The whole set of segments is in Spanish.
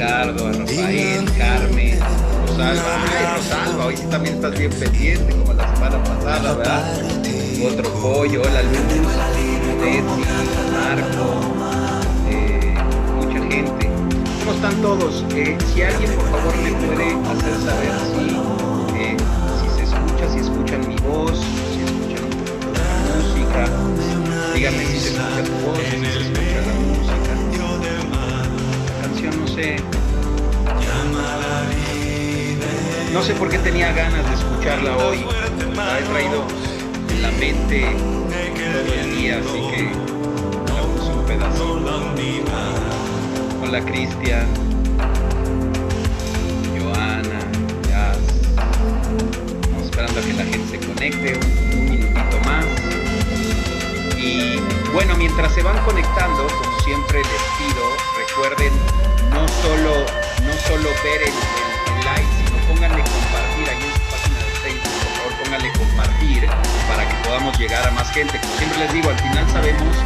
Ricardo, a Rafael, Carmen, Rosalba. Ay, Rosalba, hoy sí también estás bien pendiente, como la semana pasada, ¿verdad? Otro pollo, hola Luz, Teti, Marco, mucha gente. ¿Cómo están todos? Si alguien por favor me puede hacer saber si se escucha, si escuchan mi voz, si escuchan un poquito de la música. Díganme si se escucha tu voz, si se escucha la música. La canción no sé. No sé por qué tenía ganas de escucharla hoy. La he traído en la mente todo el día, así que la puse un pedacito. Hola Cristian, Joana, Jazz. Estamos esperando a que la gente se conecte un minutito más. Y bueno, mientras se van conectando, como siempre les pido, recuerden no solo ver el live, sino pónganle compartir ahí en su página de Facebook, por favor pónganle compartir para que podamos llegar a más gente. Como siempre les digo, al final sabemos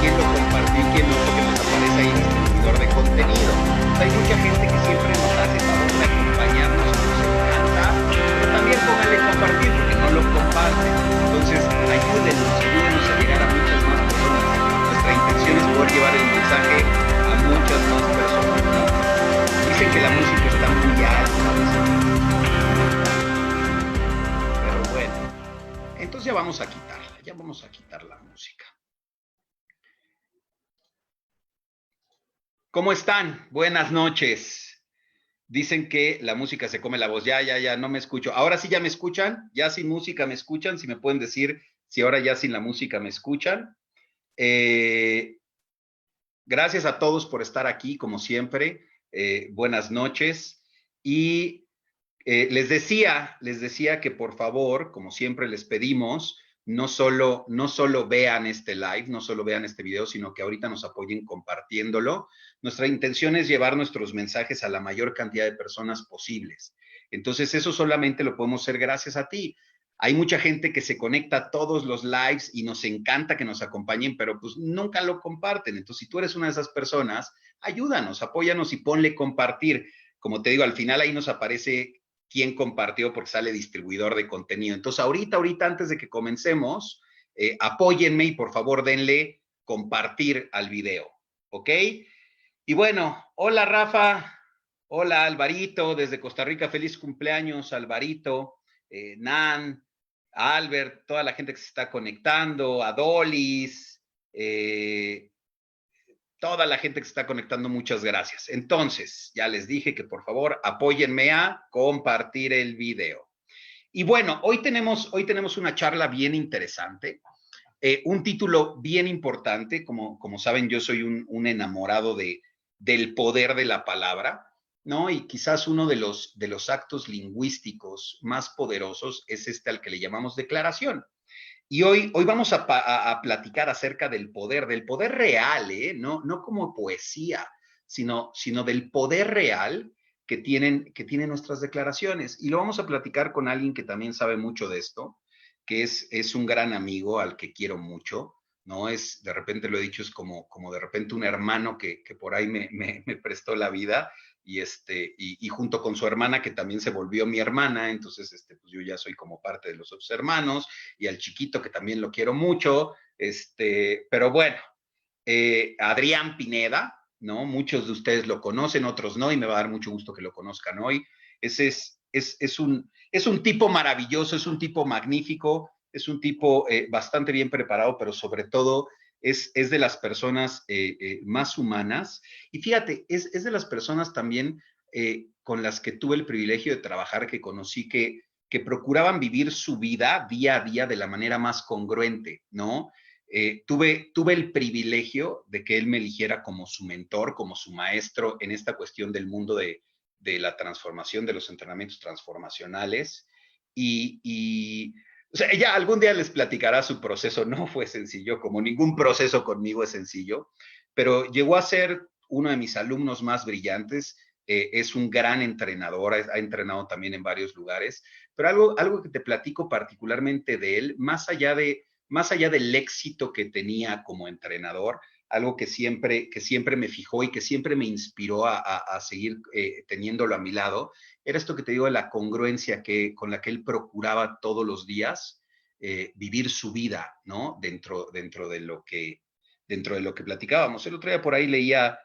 quién lo compartió y quién no, porque nos aparece ahí en el distribuidor de contenido. Hay mucha gente que siempre nos hace favor de acompañarnos, nos encanta, pero también pónganle compartir porque no lo comparten. Entonces, ayúdenos a llegar a muchas más personas. Nuestra intención es poder llevar el mensaje a muchas más personas, ¿no? Dicen que la música está muy alta, pero bueno, entonces ya vamos a quitar la música. ¿Cómo están? Buenas noches. Dicen que la música se come la voz. Ya, no me escucho. Ahora sí ya me escuchan. Ya sin música me escuchan. Si me pueden decir si ahora ya sin la música me escuchan. Gracias a todos por estar aquí, como siempre. Buenas noches. Y les decía que por favor, como siempre les pedimos, no solo vean este live, no solo vean este video, sino que ahorita nos apoyen compartiéndolo. Nuestra intención es llevar nuestros mensajes a la mayor cantidad de personas posibles. Entonces, eso solamente lo podemos hacer gracias a ti. Hay mucha gente que se conecta a todos los lives y nos encanta que nos acompañen, pero pues nunca lo comparten. Entonces, si tú eres una de esas personas, ayúdanos, apóyanos y ponle compartir. Como te digo, al final ahí nos aparece quién compartió porque sale distribuidor de contenido. Entonces, ahorita, antes de que comencemos, apóyenme y por favor denle compartir al video, ¿ok? Y bueno, hola Rafa, hola Alvarito, desde Costa Rica, feliz cumpleaños Alvarito, Nan, Albert, toda la gente que se está conectando, Adolis, toda la gente que se está conectando, muchas gracias. Entonces, ya les dije que por favor apóyenme a compartir el video. Y bueno, hoy tenemos una charla bien interesante, un título bien importante. Como saben, yo soy un enamorado del poder de la palabra, ¿no? Y quizás uno de los actos lingüísticos más poderosos es al que le llamamos declaración. Y hoy vamos a platicar acerca del poder real, no como poesía, sino del poder real que tienen nuestras declaraciones. Y lo vamos a platicar con alguien que también sabe mucho de esto, que es un gran amigo al que quiero mucho, ¿no? De repente lo he dicho, es como de repente un hermano que por ahí me prestó la vida, y junto con su hermana, que también se volvió mi hermana. Entonces, pues yo ya soy como parte de los otros hermanos, y al chiquito, que también lo quiero mucho, pero bueno, Adrián Pineda, ¿no? Muchos de ustedes lo conocen, otros no, y me va a dar mucho gusto que lo conozcan hoy. Ese es un tipo maravilloso, es un tipo magnífico, es un tipo bastante bien preparado, pero sobre todo es de las personas más humanas. Y fíjate, es de las personas también con las que tuve el privilegio de trabajar, que conocí, que procuraban vivir su vida día a día de la manera más congruente, ¿no? Tuve el privilegio de que él me eligiera como su mentor, como su maestro en esta cuestión del mundo de la transformación, de los entrenamientos transformacionales. O sea, ella algún día les platicará su proceso. No fue sencillo, como ningún proceso conmigo es sencillo, pero llegó a ser uno de mis alumnos más brillantes. Es un gran entrenador, ha entrenado también en varios lugares, pero algo que te platico particularmente de él, más allá del éxito que tenía como entrenador, algo que siempre me fijó y que siempre me inspiró a seguir teniéndolo a mi lado, era esto que te digo de la congruencia con la que él procuraba todos los días vivir su vida, ¿no? Dentro de lo que platicábamos. El otro día por ahí leía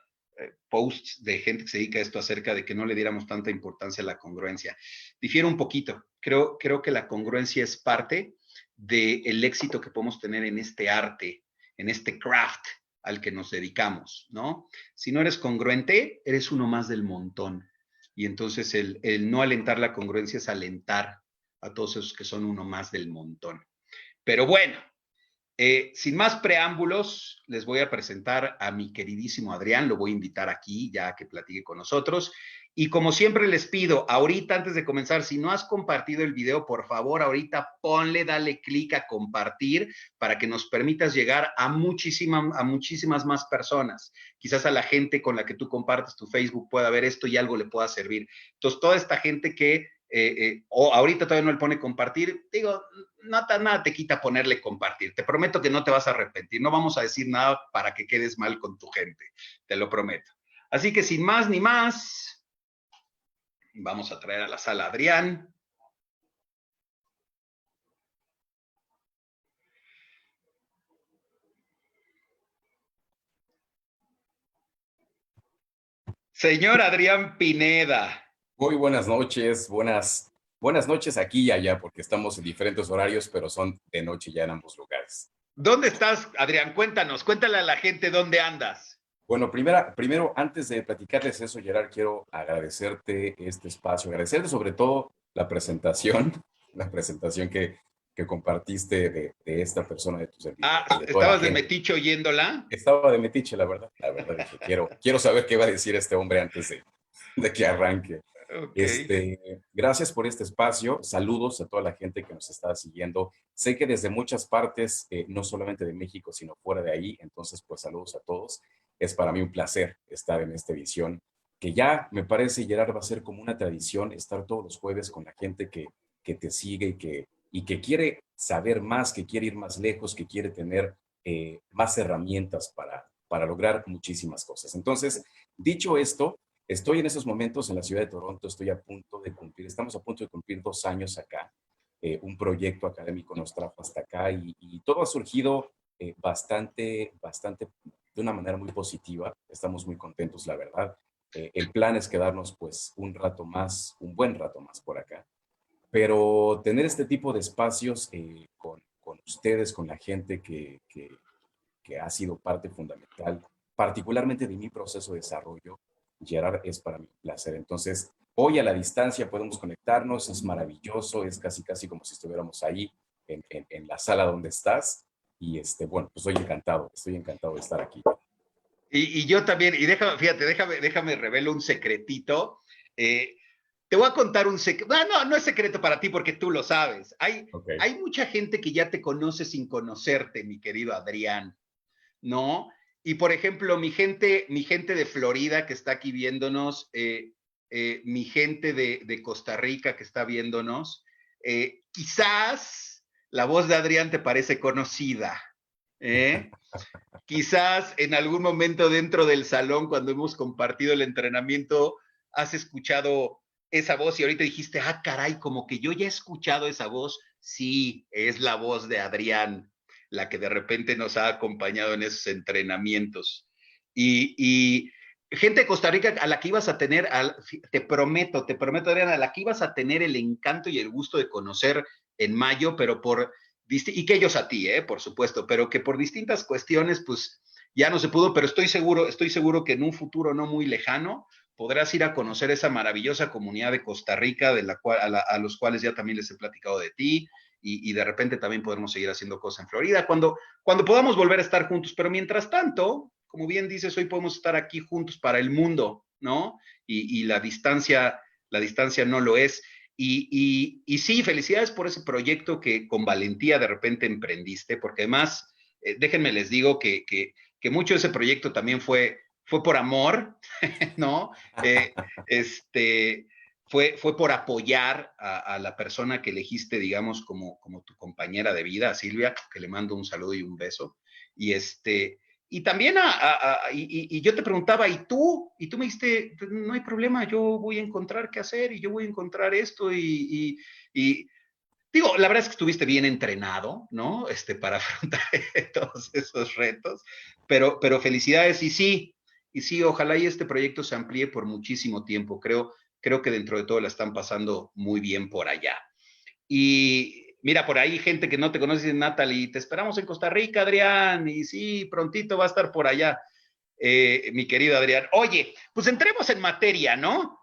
posts de gente que se dedica a esto acerca de que no le diéramos tanta importancia a la congruencia. Difiere un poquito. Creo que la congruencia es parte del éxito que podemos tener en este arte, en este craft al que nos dedicamos, ¿no? Si no eres congruente, eres uno más del montón. Y entonces el no alentar la congruencia es alentar a todos esos que son uno más del montón. Pero bueno, sin más preámbulos, les voy a presentar a mi queridísimo Adrián, lo voy a invitar aquí ya a que platique con nosotros. Y como siempre les pido, ahorita antes de comenzar, si no has compartido el video, por favor, ahorita dale clic a compartir para que nos permitas llegar a muchísimas más personas. Quizás a la gente con la que tú compartes tu Facebook pueda ver esto y algo le pueda servir. Entonces, toda esta gente que o ahorita todavía no le pone compartir, digo, nada te quita ponerle compartir. Te prometo que no te vas a arrepentir. No vamos a decir nada para que quedes mal con tu gente. Te lo prometo. Así que sin más ni más, vamos a traer a la sala a Adrián. Señor Adrián Pineda. Muy buenas noches, buenas noches aquí y allá, porque estamos en diferentes horarios, pero son de noche ya en ambos lugares. ¿Dónde estás, Adrián? Cuéntale a la gente dónde andas. Bueno, primero, antes de platicarles eso, Gerard, quiero agradecerte este espacio, agradecerte sobre todo la presentación, la presentación que compartiste de esta persona, de tu servidor. ¿Estabas de metiche oyéndola? Estaba de metiche, la verdad dije, quiero saber qué va a decir este hombre antes de que arranque. Okay. Gracias por este espacio. Saludos a toda la gente que nos está siguiendo. Sé que desde muchas partes, no solamente de México, sino fuera de ahí. Entonces, pues saludos a todos. Es para mí un placer estar en esta edición, que ya me parece, Gerard, va a ser como una tradición estar todos los jueves con la gente que te sigue y que quiere saber más, que quiere ir más lejos, que quiere tener más herramientas para lograr muchísimas cosas. Entonces, dicho esto, estoy en esos momentos en la ciudad de Toronto, estamos a punto de cumplir 2 años acá. Un proyecto académico nos trajo hasta acá y todo ha surgido bastante, de una manera muy positiva. Estamos muy contentos, la verdad. El plan es quedarnos pues un buen rato más por acá. Pero tener este tipo de espacios con ustedes, con la gente que ha sido parte fundamental, particularmente de mi proceso de desarrollo, Gerard, es para mí un placer. Entonces, hoy a la distancia podemos conectarnos, es maravilloso, es casi como si estuviéramos ahí en la sala donde estás. Y bueno, pues estoy encantado de estar aquí. Y yo también, y déjame revelo un secretito. Te voy a contar un secreto. No es secreto para ti porque tú lo sabes. Okay. Hay mucha gente que ya te conoce sin conocerte, mi querido Adrián, ¿no? Y por ejemplo, mi gente de Florida que está aquí viéndonos, mi gente de Costa Rica que está viéndonos, quizás la voz de Adrián te parece conocida, ¿eh? Quizás en algún momento dentro del salón, cuando hemos compartido el entrenamiento, has escuchado esa voz y ahorita dijiste, caray, como que yo ya he escuchado esa voz. Sí, es la voz de Adrián, la que de repente nos ha acompañado en esos entrenamientos. Y gente de Costa Rica a la que ibas a tener, te prometo, Adrián, a la que ibas a tener el encanto y el gusto de conocer en mayo, pero y que ellos a ti, por supuesto, pero que por distintas cuestiones, pues ya no se pudo, pero estoy seguro que en un futuro no muy lejano podrás ir a conocer esa maravillosa comunidad de Costa Rica, a los cuales ya también les he platicado de ti, y de repente también podremos seguir haciendo cosas en Florida, cuando podamos volver a estar juntos, pero mientras tanto, como bien dices, hoy podemos estar aquí juntos para el mundo, ¿no? Y la distancia no lo es. Y sí, felicidades por ese proyecto que con valentía de repente emprendiste, porque además, déjenme les digo que mucho de ese proyecto también fue por amor, ¿no? Eh, este, fue por apoyar a la persona que elegiste, digamos, como tu compañera de vida, a Silvia, que le mando un saludo y un beso. Y y también y yo te preguntaba, ¿y tú? Y tú me dijiste, no hay problema, yo voy a encontrar qué hacer y yo voy a encontrar esto y digo, la verdad es que estuviste bien entrenado, ¿no? Para afrontar todos esos retos, pero felicidades y sí, ojalá y este proyecto se amplíe por muchísimo tiempo. Creo que dentro de todo la están pasando muy bien por allá. Y mira, por ahí gente que no te conoce, Natalie, te esperamos en Costa Rica, Adrián, y sí, prontito va a estar por allá, mi querido Adrián. Oye, pues entremos en materia, ¿no?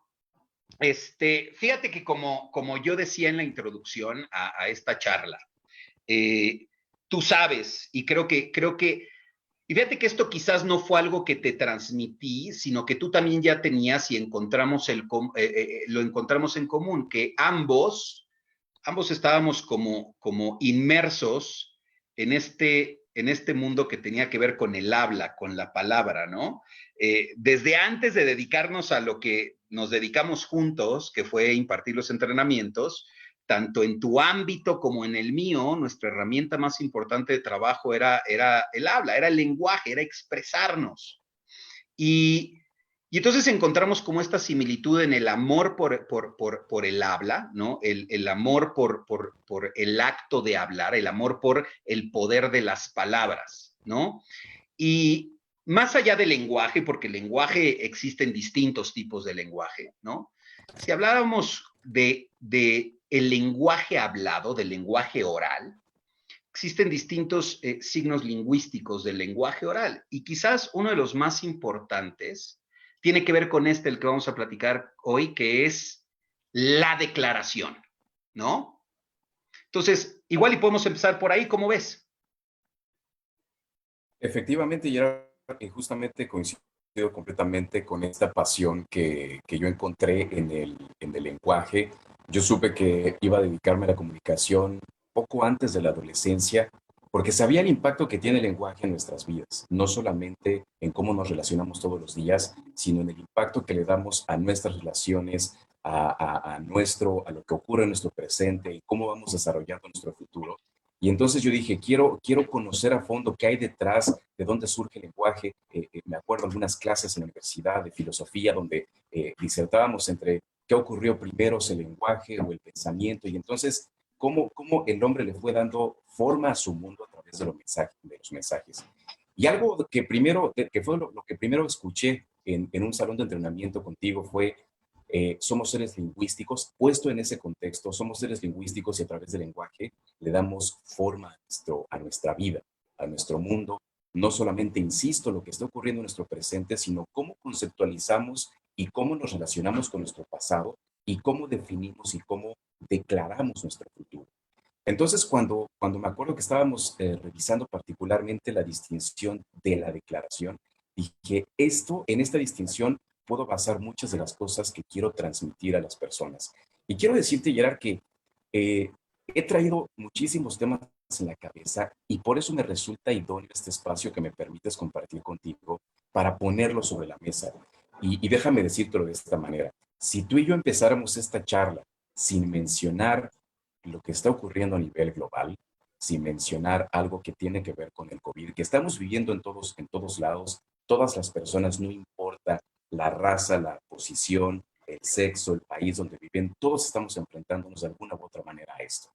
Fíjate que como yo decía en la introducción a esta charla, eh, tú sabes, y y fíjate que esto quizás no fue algo que te transmití, sino que tú también ya tenías y encontramos lo encontramos en común, que ambos estábamos como inmersos en este mundo que tenía que ver con el habla, con la palabra, ¿no? Desde antes de dedicarnos a lo que nos dedicamos juntos, que fue impartir los entrenamientos, tanto en tu ámbito como en el mío, nuestra herramienta más importante de trabajo era el habla, era el lenguaje, era expresarnos. Y, y entonces encontramos como esta similitud en el amor por el habla, ¿no? El amor por el acto de hablar, el amor por el poder de las palabras, ¿no? Y más allá del lenguaje, porque el lenguaje existen distintos tipos de lenguaje, ¿no? Si habláramos de el lenguaje hablado, del lenguaje oral, existen distintos signos lingüísticos del lenguaje oral y quizás uno de los más importantes tiene que ver con el que vamos a platicar hoy, que es la declaración, ¿no? Entonces, igual y podemos empezar por ahí, ¿cómo ves? Efectivamente, Gerard, justamente coincido completamente con esta pasión que yo encontré en el lenguaje. Yo supe que iba a dedicarme a la comunicación poco antes de la adolescencia, porque sabía el impacto que tiene el lenguaje en nuestras vidas, no solamente en cómo nos relacionamos todos los días, sino en el impacto que le damos a nuestras relaciones, a lo que ocurre en nuestro presente y cómo vamos desarrollando nuestro futuro. Y entonces yo dije, quiero conocer a fondo qué hay detrás, de dónde surge el lenguaje. Me acuerdo algunas clases en la universidad de filosofía donde disertábamos entre qué ocurrió primero, si el lenguaje o el pensamiento. Y entonces, cómo el hombre le fue dando forma a su mundo a través de los mensajes. Y algo que fue lo que primero escuché en un salón de entrenamiento contigo fue somos seres lingüísticos, puesto en ese contexto, somos seres lingüísticos y a través del lenguaje le damos forma a nuestra vida, a nuestro mundo. No solamente, insisto, lo que está ocurriendo en nuestro presente, sino cómo conceptualizamos y cómo nos relacionamos con nuestro pasado y cómo definimos y cómo declaramos nuestro futuro. Entonces, cuando me acuerdo que estábamos revisando particularmente la distinción de la declaración, dije, en esta distinción puedo basar muchas de las cosas que quiero transmitir a las personas. Y quiero decirte, Gerard, que eh, he traído muchísimos temas en la cabeza y por eso me resulta idóneo este espacio que me permites compartir contigo para ponerlo sobre la mesa. Y déjame decírtelo de esta manera. Si tú y yo empezáramos esta charla sin mencionar lo que está ocurriendo a nivel global, sin mencionar algo que tiene que ver con el COVID, que estamos viviendo en todos lados, todas las personas, no importa la raza, la posición, el sexo, el país donde viven, todos estamos enfrentándonos de alguna u otra manera a esto.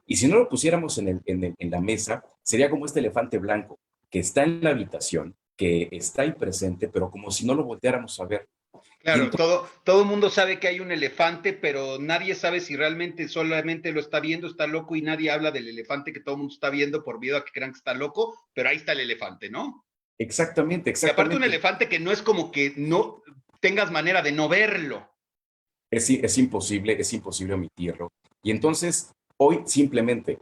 Y si no lo pusiéramos en la mesa, sería como este elefante blanco que está en la habitación, que está ahí presente, pero como si no lo volteáramos a ver. Y Claro, entonces, todo el mundo sabe que hay un elefante, pero nadie sabe si realmente solamente lo está viendo, está loco y nadie habla del elefante que todo el mundo está viendo por miedo a que crean que está loco, pero ahí está el elefante, ¿no? exactamente, Y aparte un exactamente. elefante que no es como que no tengas manera de no verlo. Es imposible omitirlo. Y entonces, hoy simplemente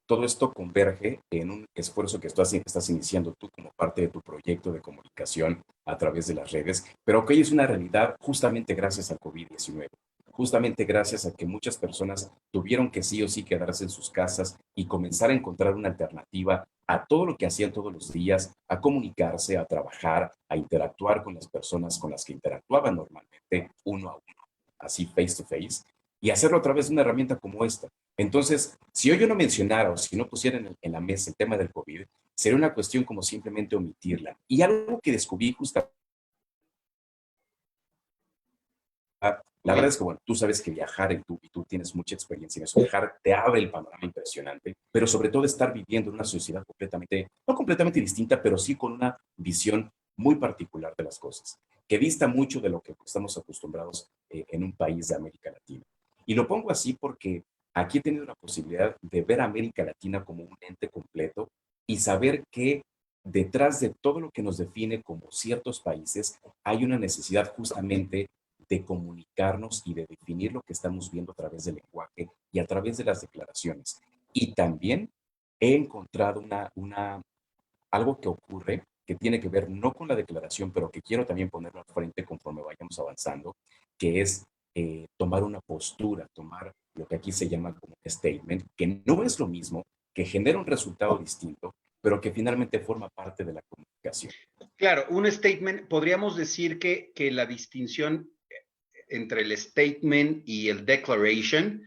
todo esto converge en un esfuerzo que estás iniciando tú como parte de tu proyecto de comunicación a través de las redes, pero que hoy es una realidad justamente gracias al COVID-19, justamente gracias a que muchas personas tuvieron que sí o sí quedarse en sus casas y comenzar a encontrar una alternativa a todo lo que hacían todos los días, a comunicarse, a trabajar, a interactuar con las personas con las que interactuaban normalmente uno a uno, así face to face, y hacerlo a través de una herramienta como esta. Entonces, si hoy yo no mencionara o si no pusiera en la mesa el tema del COVID, sería una cuestión como simplemente omitirla. Y algo que descubrí justamente, la verdad es que, bueno, tú sabes que viajar y tú tienes mucha experiencia en eso, viajar te abre el panorama impresionante, pero sobre todo estar viviendo en una sociedad completamente, no completamente distinta, pero sí con una visión muy particular de las cosas, que dista mucho de lo que estamos acostumbrados en un país de América Latina. Y lo pongo así porque aquí he tenido la posibilidad de ver a América Latina como un ente completo y saber que detrás de todo lo que nos define como ciertos países hay una necesidad justamente de comunicarnos y de definir lo que estamos viendo a través del lenguaje y a través de las declaraciones. Y también he encontrado algo que ocurre que tiene que ver no con la declaración, pero que quiero también ponerlo al frente conforme vayamos avanzando, que es tomar una postura, tomar lo que aquí se llama como un statement, que no es lo mismo, que genera un resultado distinto, pero que finalmente forma parte de la comunicación. Claro, un statement, podríamos decir que la distinción entre el statement y el declaration,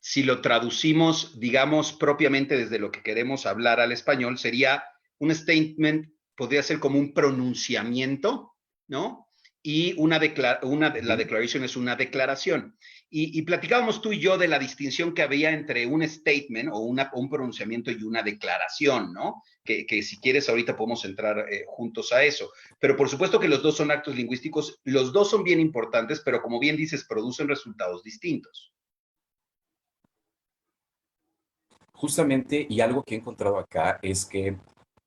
si lo traducimos, digamos, propiamente desde lo que queremos hablar al español, sería un statement, podría ser como un pronunciamiento, ¿no? Y la declaration es una declaración. Y platicábamos tú y yo de la distinción que había entre un statement o un pronunciamiento y una declaración, ¿no? Que si quieres ahorita podemos entrar juntos a eso. Pero por supuesto que los dos son actos lingüísticos, los dos son bien importantes, pero como bien dices, producen resultados distintos. Justamente, y algo que he encontrado acá es que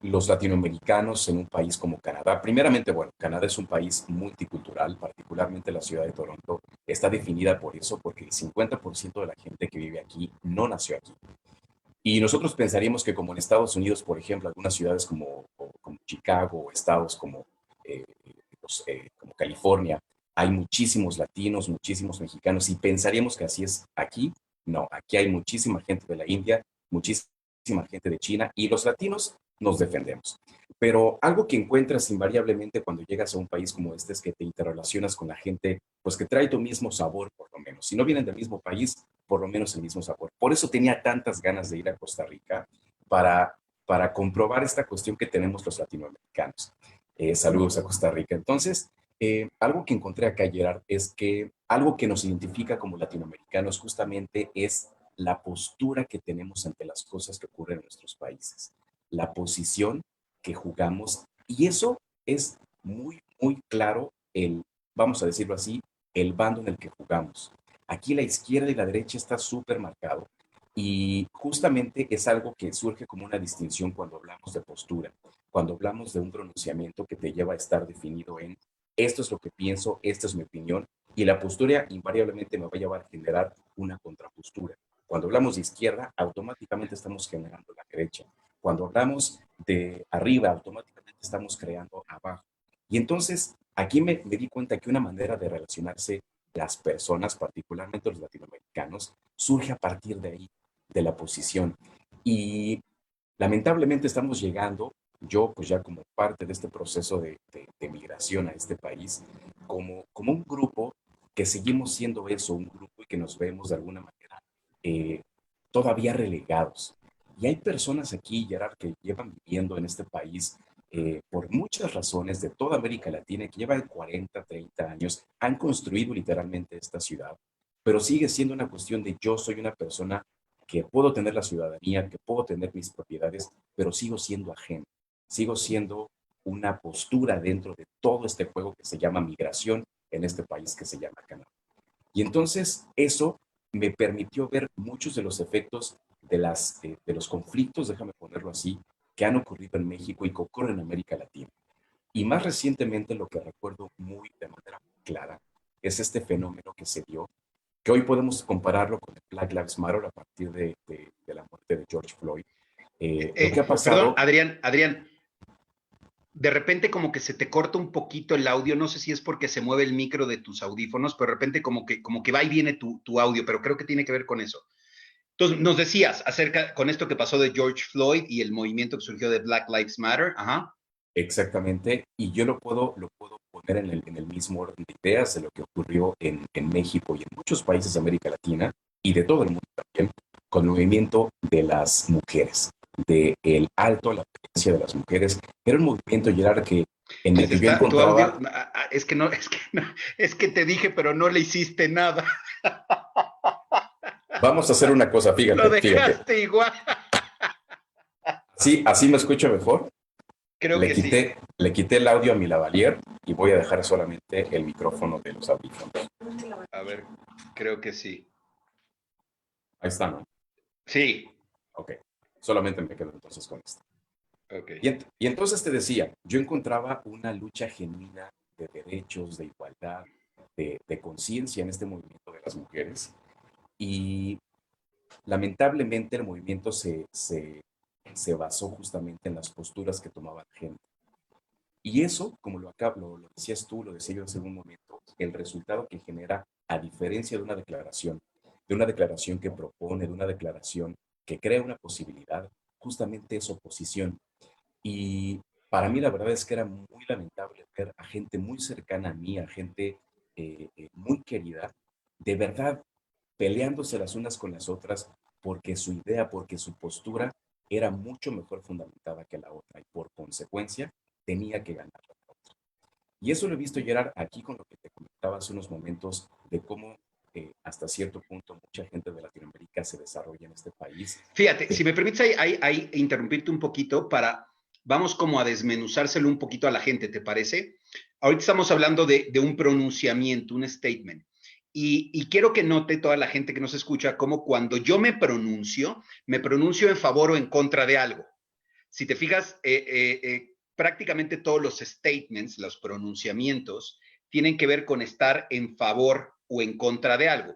los latinoamericanos en un país como Canadá, primeramente, bueno, Canadá es un país multicultural, particularmente la ciudad de Toronto, está definida por eso, porque el 50% de la gente que vive aquí no nació aquí. Y nosotros pensaríamos que como en Estados Unidos, por ejemplo, algunas ciudades como Chicago, o estados eh, como California, hay muchísimos latinos, muchísimos mexicanos, y pensaríamos que así es aquí. No, aquí hay muchísima gente de la India, muchísima gente de China, y los latinos nos defendemos. Pero algo que encuentras invariablemente cuando llegas a un país como este es que te interrelacionas con la gente, pues que trae tu mismo sabor, por lo menos. Si no vienen del mismo país, por lo menos el mismo sabor. Por eso tenía tantas ganas de ir a Costa Rica para, para comprobar esta cuestión que tenemos los latinoamericanos. Saludos a Costa Rica. Entonces, algo que encontré acá, Gerard, es que algo que nos identifica como latinoamericanos justamente es la postura que tenemos ante las cosas que ocurren en nuestros países, la posición que jugamos, y eso es muy, muy claro vamos a decirlo así, el bando en el que jugamos. Aquí la izquierda y la derecha está súper marcado y justamente es algo que surge como una distinción cuando hablamos de postura, cuando hablamos de un pronunciamiento que te lleva a estar definido en esto es lo que pienso, esta es mi opinión y la postura invariablemente me va a llevar a generar una contrapostura. Cuando hablamos de izquierda, automáticamente estamos generando la derecha. Cuando hablamos de arriba, automáticamente estamos creando abajo. Y entonces aquí me di cuenta que una manera de relacionarse las personas, particularmente los latinoamericanos, surge a partir de ahí, de la posición. Y lamentablemente estamos llegando, yo pues ya como parte de este proceso de migración a este país, como un grupo que seguimos siendo eso, un grupo y que nos vemos de alguna manera eh, todavía relegados. Y hay personas aquí, Gerard, que llevan viviendo en este país por muchas razones de toda América Latina, que llevan 40, 30 años, han construido literalmente esta ciudad, pero sigue siendo una cuestión de yo soy una persona que puedo tener la ciudadanía, que puedo tener mis propiedades, pero sigo siendo ajeno, sigo siendo una postura dentro de todo este juego que se llama migración en este país que se llama Canadá. Y entonces eso me permitió ver muchos de los efectos de los conflictos, déjame ponerlo así, que han ocurrido en México y que ocurren en América Latina. Y más recientemente lo que recuerdo muy de manera muy clara es este fenómeno que se dio, que hoy podemos compararlo con el Black Lives Matter a partir de la muerte de George Floyd. Lo que ha Perdón, pasado, Adrián, de repente como que se te corta un poquito el audio, no sé si es porque se mueve el micro de tus audífonos, pero de repente como que va y viene tu audio, pero creo que tiene que ver con eso. Entonces, nos decías acerca con esto que pasó de George Floyd y el movimiento que surgió de Black Lives Matter. Ajá. exactamente, y yo lo puedo poner en el mismo orden de ideas de lo que ocurrió en México y en muchos países de América Latina y de todo el mundo también, con el movimiento de las mujeres. el alto a la presencia de las mujeres. Era un movimiento, Gerard, que en Se el te que yo está, tu audio, encontraba, es que no, es que no, es que te dije, pero no le hiciste nada. vamos a hacer una cosa, Lo fíjate, dejaste igual. sí, así me escucho mejor. Creo que sí. Le quité el audio a mi lavalier y voy a dejar solamente el micrófono de los audífonos. A ver, creo que sí. Ahí está, ¿no? Sí. Ok, solamente me quedo entonces con esto. Ok. Y entonces te decía, yo encontraba una lucha genuina de derechos, de igualdad, de conciencia en este movimiento de las mujeres. Y lamentablemente el movimiento se basó justamente en las posturas que tomaba la gente. Y eso, como lo decías tú, lo decía yo hace un momento, el resultado que genera, a diferencia de una declaración que propone, de una declaración que crea una posibilidad, justamente es oposición. Y para mí la verdad es que era muy lamentable ver a gente muy cercana a mí, a gente muy querida, de verdad peleándose las unas con las otras porque su idea, porque su postura era mucho mejor fundamentada que la otra y por consecuencia tenía que ganar la otra. Y eso lo he visto, Gerard, aquí con lo que te comentaba hace unos momentos de cómo hasta cierto punto mucha gente de Latinoamérica se desarrolla en este país. Fíjate, si me permites ahí interrumpirte un poquito vamos como a desmenuzárselo un poquito a la gente, ¿te parece? Ahorita estamos hablando de un pronunciamiento, un statement. Y quiero que note toda la gente que nos escucha como cuando yo me pronuncio en favor o en contra de algo. Si te fijas, prácticamente todos los statements, los pronunciamientos, tienen que ver con estar en favor o en contra de algo.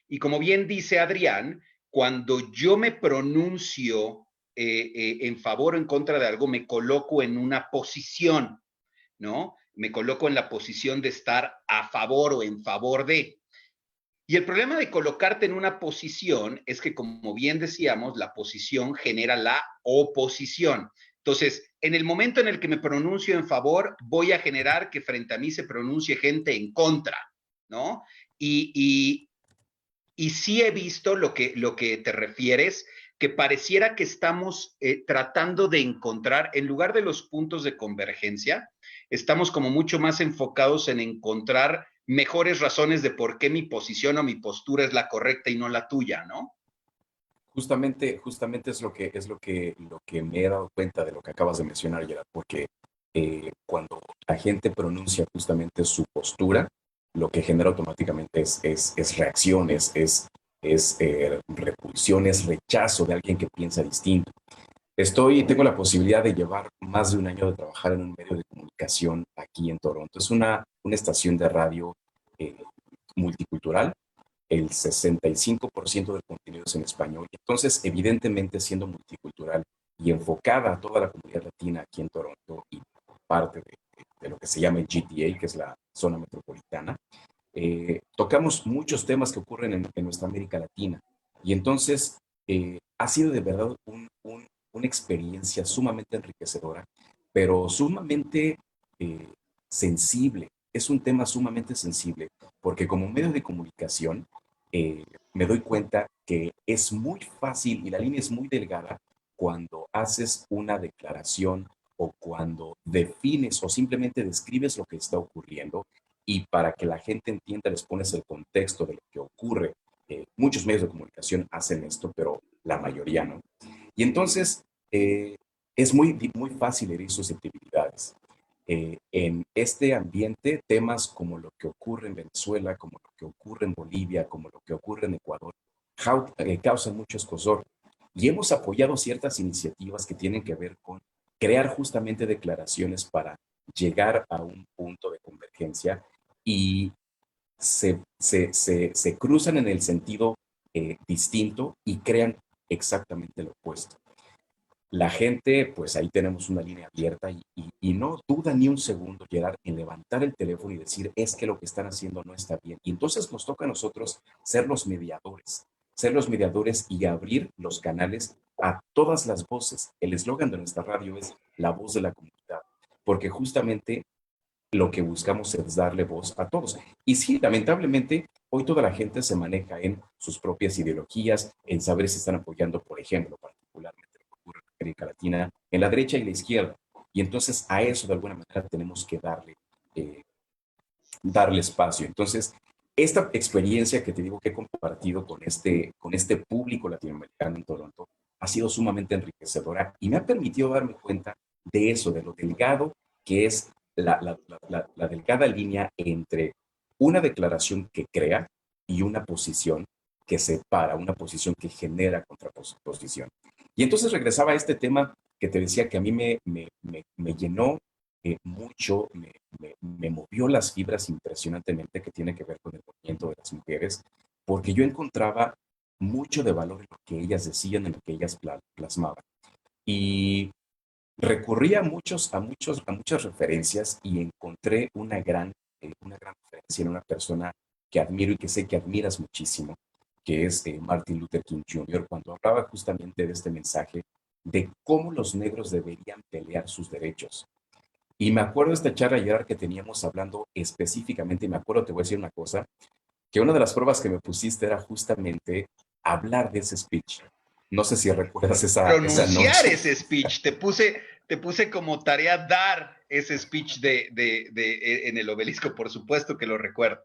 Y como bien dice Adrián, cuando yo me pronuncio en favor o en contra de algo, me coloco en una posición, ¿no? Me coloco en la posición de estar a favor o en favor de. Y el problema de colocarte en una posición es que, como bien decíamos, la posición genera la oposición. Entonces, en el momento en el que me pronuncio en favor, voy a generar que frente a mí se pronuncie gente en contra, ¿no? Y, y, y sí he visto lo que te refieres, que pareciera que estamos tratando de encontrar, en lugar de los puntos de convergencia, estamos como mucho más enfocados en encontrar mejores razones de por qué mi posición o mi postura es la correcta y no la tuya, ¿no? Justamente lo que me he dado cuenta de lo que acabas de mencionar, Gerard, porque cuando la gente pronuncia justamente su postura, lo que genera automáticamente es reacciones, repulsión, es rechazo de alguien que piensa distinto. Tengo la posibilidad de llevar más de un año de trabajar en un medio de comunicación aquí en Toronto. Es una estación de radio eh, multicultural. El 65% del contenido es en español. Entonces, evidentemente, siendo multicultural y enfocada a toda la comunidad latina aquí en Toronto y parte de lo que se llama el GTA, que es la zona metropolitana, tocamos muchos temas que ocurren en nuestra América Latina. Y entonces, ha sido de verdad una experiencia sumamente enriquecedora, pero sumamente eh, sensible. Es un tema sumamente sensible, porque como medio de comunicación, me doy cuenta que es muy fácil y la línea es muy delgada cuando haces una declaración o cuando defines o simplemente describes lo que está ocurriendo y para que la gente entienda les pones el contexto de lo que ocurre. Muchos medios de comunicación hacen esto, pero la mayoría no. Y entonces es muy fácil herir susceptibilidades. En este ambiente, temas como lo que ocurre en Venezuela, como lo que ocurre en Bolivia, como lo que ocurre en Ecuador, causan mucho escozor. Y hemos apoyado ciertas iniciativas que tienen que ver con crear justamente declaraciones para llegar a un punto de convergencia y se cruzan en el sentido distinto y crean exactamente lo opuesto. La gente, pues ahí tenemos una línea abierta y no duda ni un segundo, Gerard, en levantar el teléfono y decir, es que lo que están haciendo no está bien. Y entonces nos toca a nosotros ser los mediadores y abrir los canales a todas las voces. El eslogan de nuestra radio es la voz de la comunidad, porque justamente lo que buscamos es darle voz a todos. Y sí, lamentablemente, hoy toda la gente se maneja en sus propias ideologías, en saber si están apoyando, por ejemplo, particularmente lo que ocurre en América Latina, en la derecha y la izquierda. Y entonces a eso de alguna manera tenemos que eh, darle espacio. Entonces, esta experiencia que te digo que he compartido con este público latinoamericano en Toronto ha sido sumamente enriquecedora y me ha permitido darme cuenta de eso, de lo delgado que es la delgada línea entre una declaración que crea y una posición que separa, una posición que genera contraposición. Y entonces regresaba a este tema que te decía que a mí me llenó mucho, me movió las fibras impresionantemente, que tiene que ver con el movimiento de las mujeres, porque yo encontraba mucho de valor en lo que ellas decían, en lo que ellas plasmaban. Y recurrí a muchas referencias y encontré una gran referencia en una persona que admiro y que sé que admiras muchísimo, que es Martin Luther King Jr., cuando hablaba justamente de este mensaje de cómo los negros deberían pelear sus derechos. Y me acuerdo de esta charla, Gerard, que teníamos hablando específicamente, y me acuerdo, te voy a decir una cosa, que una de las pruebas que me pusiste era justamente hablar de ese speech. No sé si recuerdas esa Pronunciar noche. ese speech. Te puse como tarea dar ese speech en el obelisco, por supuesto que lo recuerdo.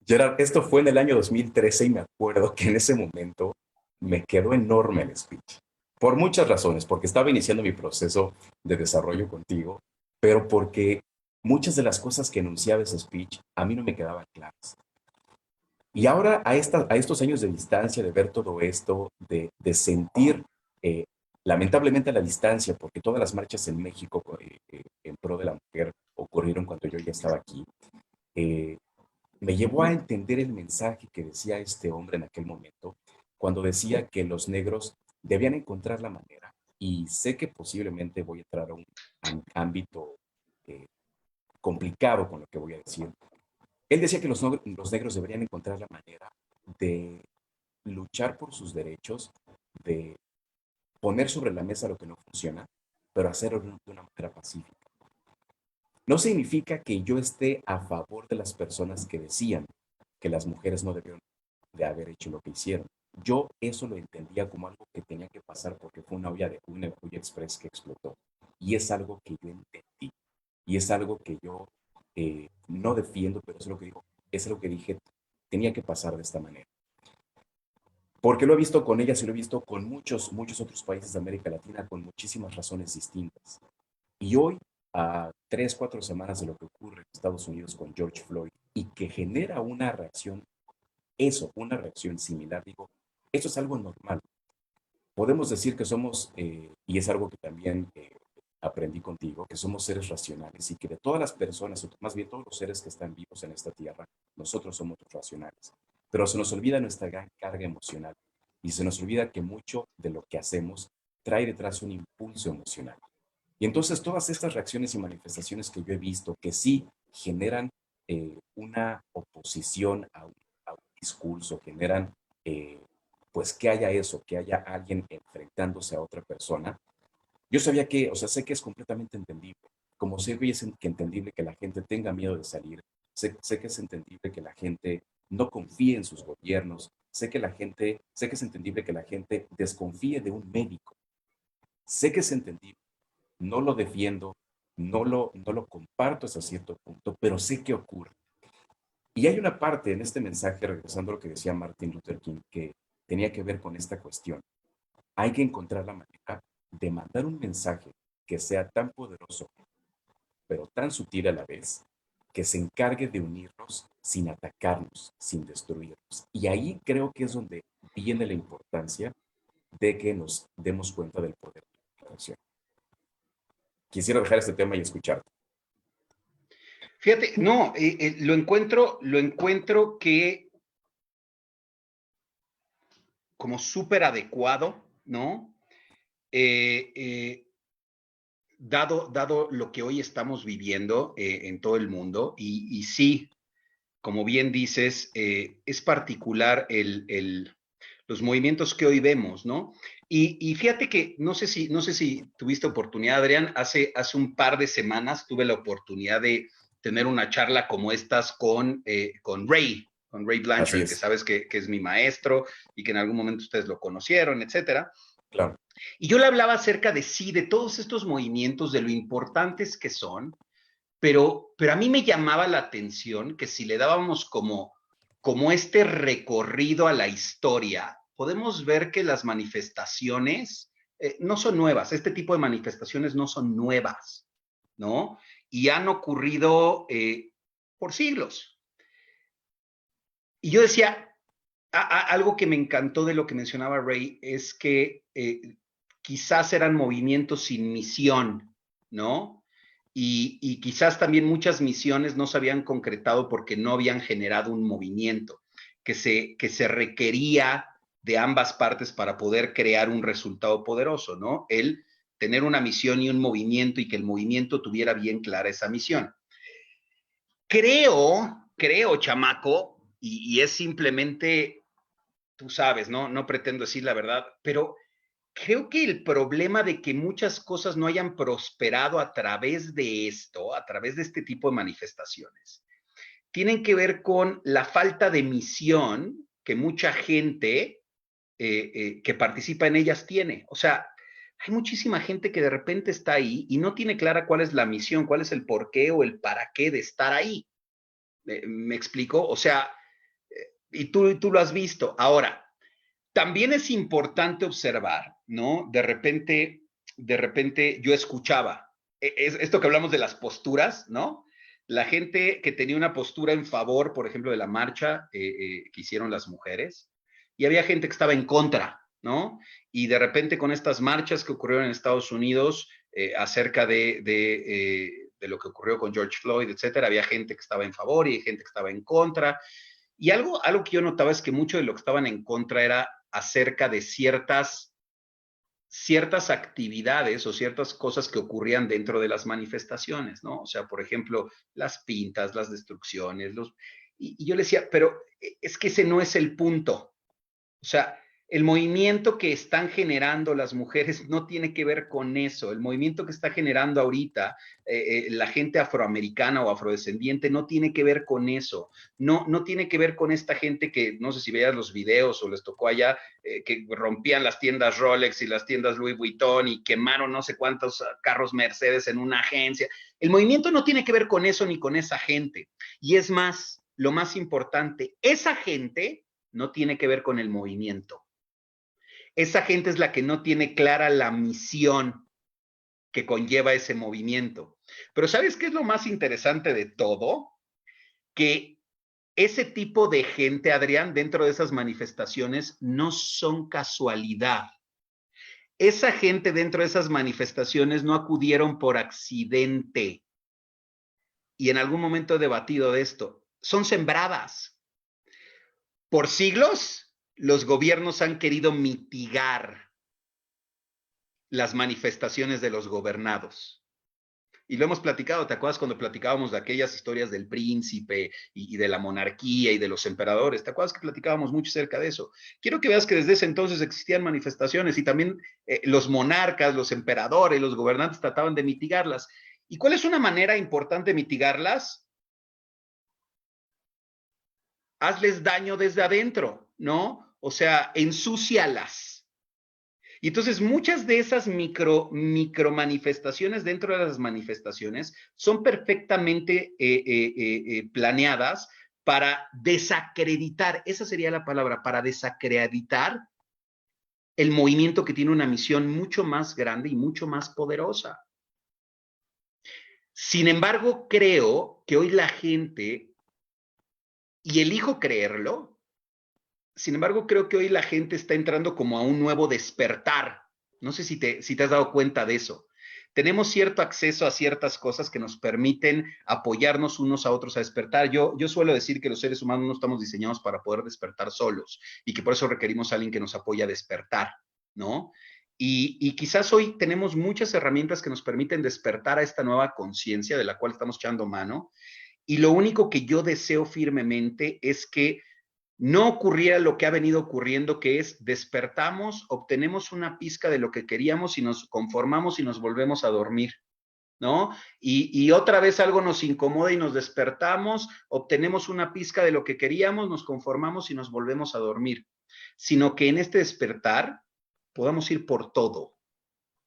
Gerard, esto fue en el año 2013 y me acuerdo que en ese momento me quedó enorme el speech. Por muchas razones, porque estaba iniciando mi proceso de desarrollo contigo, pero porque muchas de las cosas que enunciaba ese speech a mí no me quedaban claras. Y ahora a estos años de distancia, de ver todo esto, de sentir eh, lamentablemente a la distancia, porque todas las marchas en México en pro de la mujer ocurrieron cuando yo ya estaba aquí, eh, me llevó a entender el mensaje que decía este hombre en aquel momento, cuando decía que los negros debían encontrar la manera. Y sé que posiblemente voy a entrar a un ámbito eh, complicado con lo que voy a decir. Él decía que los negros deberían encontrar la manera de luchar por sus derechos, de poner sobre la mesa lo que no funciona, pero hacerlo de una manera pacífica. No significa que yo esté a favor de las personas que decían que las mujeres no debieron de haber hecho lo que hicieron. Yo eso lo entendía como algo que tenía que pasar porque fue una olla express que explotó. Y es algo que yo entendí. Y es algo que yo no defiendo, pero es lo que digo, es lo que dije, tenía que pasar de esta manera. Porque lo he visto con ellas y lo he visto con muchos otros países de América Latina con muchísimas razones distintas. Y hoy, a 3, 4 semanas de lo que ocurre en Estados Unidos con George Floyd y que genera una reacción, una reacción similar, digo, eso es algo normal. Podemos decir que somos, y es algo que también aprendí contigo, que somos seres racionales y que de todas las personas, o más bien todos los seres que están vivos en esta tierra, nosotros somos racionales. Pero se nos olvida nuestra gran carga emocional y se nos olvida que mucho de lo que hacemos trae detrás un impulso emocional. Y entonces todas estas reacciones y manifestaciones que yo he visto que sí generan una oposición a un discurso, generan pues que haya eso, que haya alguien enfrentándose a otra persona, yo sabía que, o sea, sé que es completamente entendible, como sé que es entendible que la gente tenga miedo de salir, sé que es entendible que la gente no confíe en sus gobiernos, sé que es entendible que la gente desconfíe de un médico, sé que es entendible, no lo defiendo, no lo comparto hasta cierto punto, pero sé que ocurre. Y hay una parte en este mensaje, regresando a lo que decía Martin Luther King, que tenía que ver con esta cuestión. Hay que encontrar la manera de mandar un mensaje que sea tan poderoso, pero tan sutil a la vez, que se encargue de unirnos sin atacarnos, sin destruirnos. Y ahí creo que es donde viene la importancia de que nos demos cuenta del poder de la comunicación. Quisiera dejar este tema y escucharte. Fíjate, no, lo encuentro que como súper adecuado, ¿no? Eh, eh, dado lo que hoy estamos viviendo en todo el mundo, y sí, como bien dices, es particular los movimientos que hoy vemos, ¿no? Y fíjate que no sé si tuviste oportunidad, Adrián, hace un par de semanas tuve la oportunidad de tener una charla como estas con Ray Así Blanchard, que es. sabes que es mi maestro y que en algún momento ustedes lo conocieron, etcétera. Claro. Y yo le hablaba acerca de sí, de todos estos movimientos, de lo importantes que son, pero a mí me llamaba la atención que si le dábamos como este recorrido a la historia, podemos ver que las manifestaciones no son nuevas, este tipo de manifestaciones no son nuevas, ¿no? Y han ocurrido por siglos. Y yo decía, algo que me encantó de lo que mencionaba Ray es que quizás eran movimientos sin misión, ¿no? Y quizás también muchas misiones no se habían concretado porque no habían generado un movimiento que se requería de ambas partes para poder crear un resultado poderoso, ¿no? El tener una misión y un movimiento y que el movimiento tuviera bien clara esa misión. Creo, chamaco, y es simplemente, tú sabes, ¿no? No pretendo decir la verdad, pero creo que el problema de que muchas cosas no hayan prosperado a través de esto, a través de este tipo de manifestaciones, tienen que ver con la falta de misión que mucha gente que participa en ellas tiene. O sea, hay muchísima gente que de repente está ahí y no tiene clara cuál es la misión, cuál es el porqué o el para qué de estar ahí. ¿Me explico? O sea, y tú lo has visto. Ahora, también es importante observar, ¿no? De repente yo escuchaba, esto que hablamos de las posturas, ¿no? La gente que tenía una postura en favor, por ejemplo, de la marcha que hicieron las mujeres, y había gente que estaba en contra, ¿no? Y de repente con estas marchas que ocurrieron en Estados Unidos acerca de lo que ocurrió con George Floyd, etcétera, había gente que estaba en favor y gente que estaba en contra. Y algo que yo notaba es que mucho de lo que estaban en contra era acerca de ciertas actividades o ciertas cosas que ocurrían dentro de las manifestaciones, ¿no? O sea, por ejemplo, las pintas, las destrucciones, y yo le decía, pero es que ese no es el punto. O sea, el movimiento que están generando las mujeres no tiene que ver con eso. El movimiento que está generando ahorita la gente afroamericana o afrodescendiente no tiene que ver con eso. No tiene que ver con esta gente que, no sé si veías los videos o les tocó allá, que rompían las tiendas Rolex y las tiendas Louis Vuitton y quemaron no sé cuántos carros Mercedes en una agencia. El movimiento no tiene que ver con eso ni con esa gente. Y es más, lo más importante, esa gente no tiene que ver con el movimiento. Esa gente es la que no tiene clara la misión que conlleva ese movimiento. Pero ¿sabes qué es lo más interesante de todo? Que ese tipo de gente, Adrián, dentro de esas manifestaciones, no son casualidad. Esa gente dentro de esas manifestaciones no acudieron por accidente. Y en algún momento he debatido de esto. Son sembradas. Por siglos, los gobiernos han querido mitigar las manifestaciones de los gobernados. Y lo hemos platicado, ¿te acuerdas cuando platicábamos de aquellas historias del príncipe y de la monarquía y de los emperadores? ¿Te acuerdas que platicábamos mucho acerca de eso? Quiero que veas que desde ese entonces existían manifestaciones y también los monarcas, los emperadores, los gobernantes trataban de mitigarlas. ¿Y cuál es una manera importante de mitigarlas? Hazles daño desde adentro, ¿no? O sea, ensúcialas. Y entonces muchas de esas micro manifestaciones dentro de las manifestaciones son perfectamente planeadas para desacreditar, esa sería la palabra, para desacreditar el movimiento que tiene una misión mucho más grande y mucho más poderosa. Sin embargo, creo que hoy la gente, y elijo creerlo, sin embargo, creo que hoy la gente está entrando como a un nuevo despertar. No sé si te has dado cuenta de eso. Tenemos cierto acceso a ciertas cosas que nos permiten apoyarnos unos a otros a despertar. Yo suelo decir que los seres humanos no estamos diseñados para poder despertar solos y que por eso requerimos a alguien que nos apoye a despertar, ¿no? Y quizás hoy tenemos muchas herramientas que nos permiten despertar a esta nueva conciencia de la cual estamos echando mano. Y lo único que yo deseo firmemente es que no ocurriera lo que ha venido ocurriendo, que es despertamos, obtenemos una pizca de lo que queríamos y nos conformamos y nos volvemos a dormir, ¿no? Y otra vez algo nos incomoda y nos despertamos, obtenemos una pizca de lo que queríamos, nos conformamos y nos volvemos a dormir. Sino que en este despertar podamos ir por todo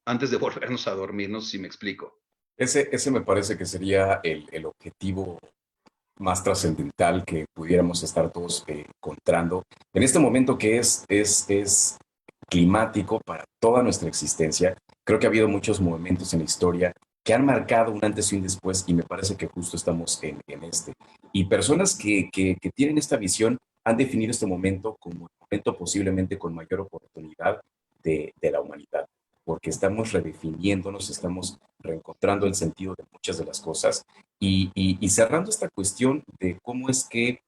antes de volvernos a dormir, no sé si me explico. Ese me parece que sería el objetivo más trascendental que pudiéramos estar todos encontrando en este momento que es climático para toda nuestra existencia. Creo que ha habido muchos momentos en la historia que han marcado un antes y un después y me parece que justo estamos en este. Y personas que tienen esta visión han definido este momento como el momento posiblemente con mayor oportunidad de la humanidad, porque estamos redefiniéndonos, estamos reencontrando el sentido de muchas de las cosas y cerrando esta cuestión de cómo es que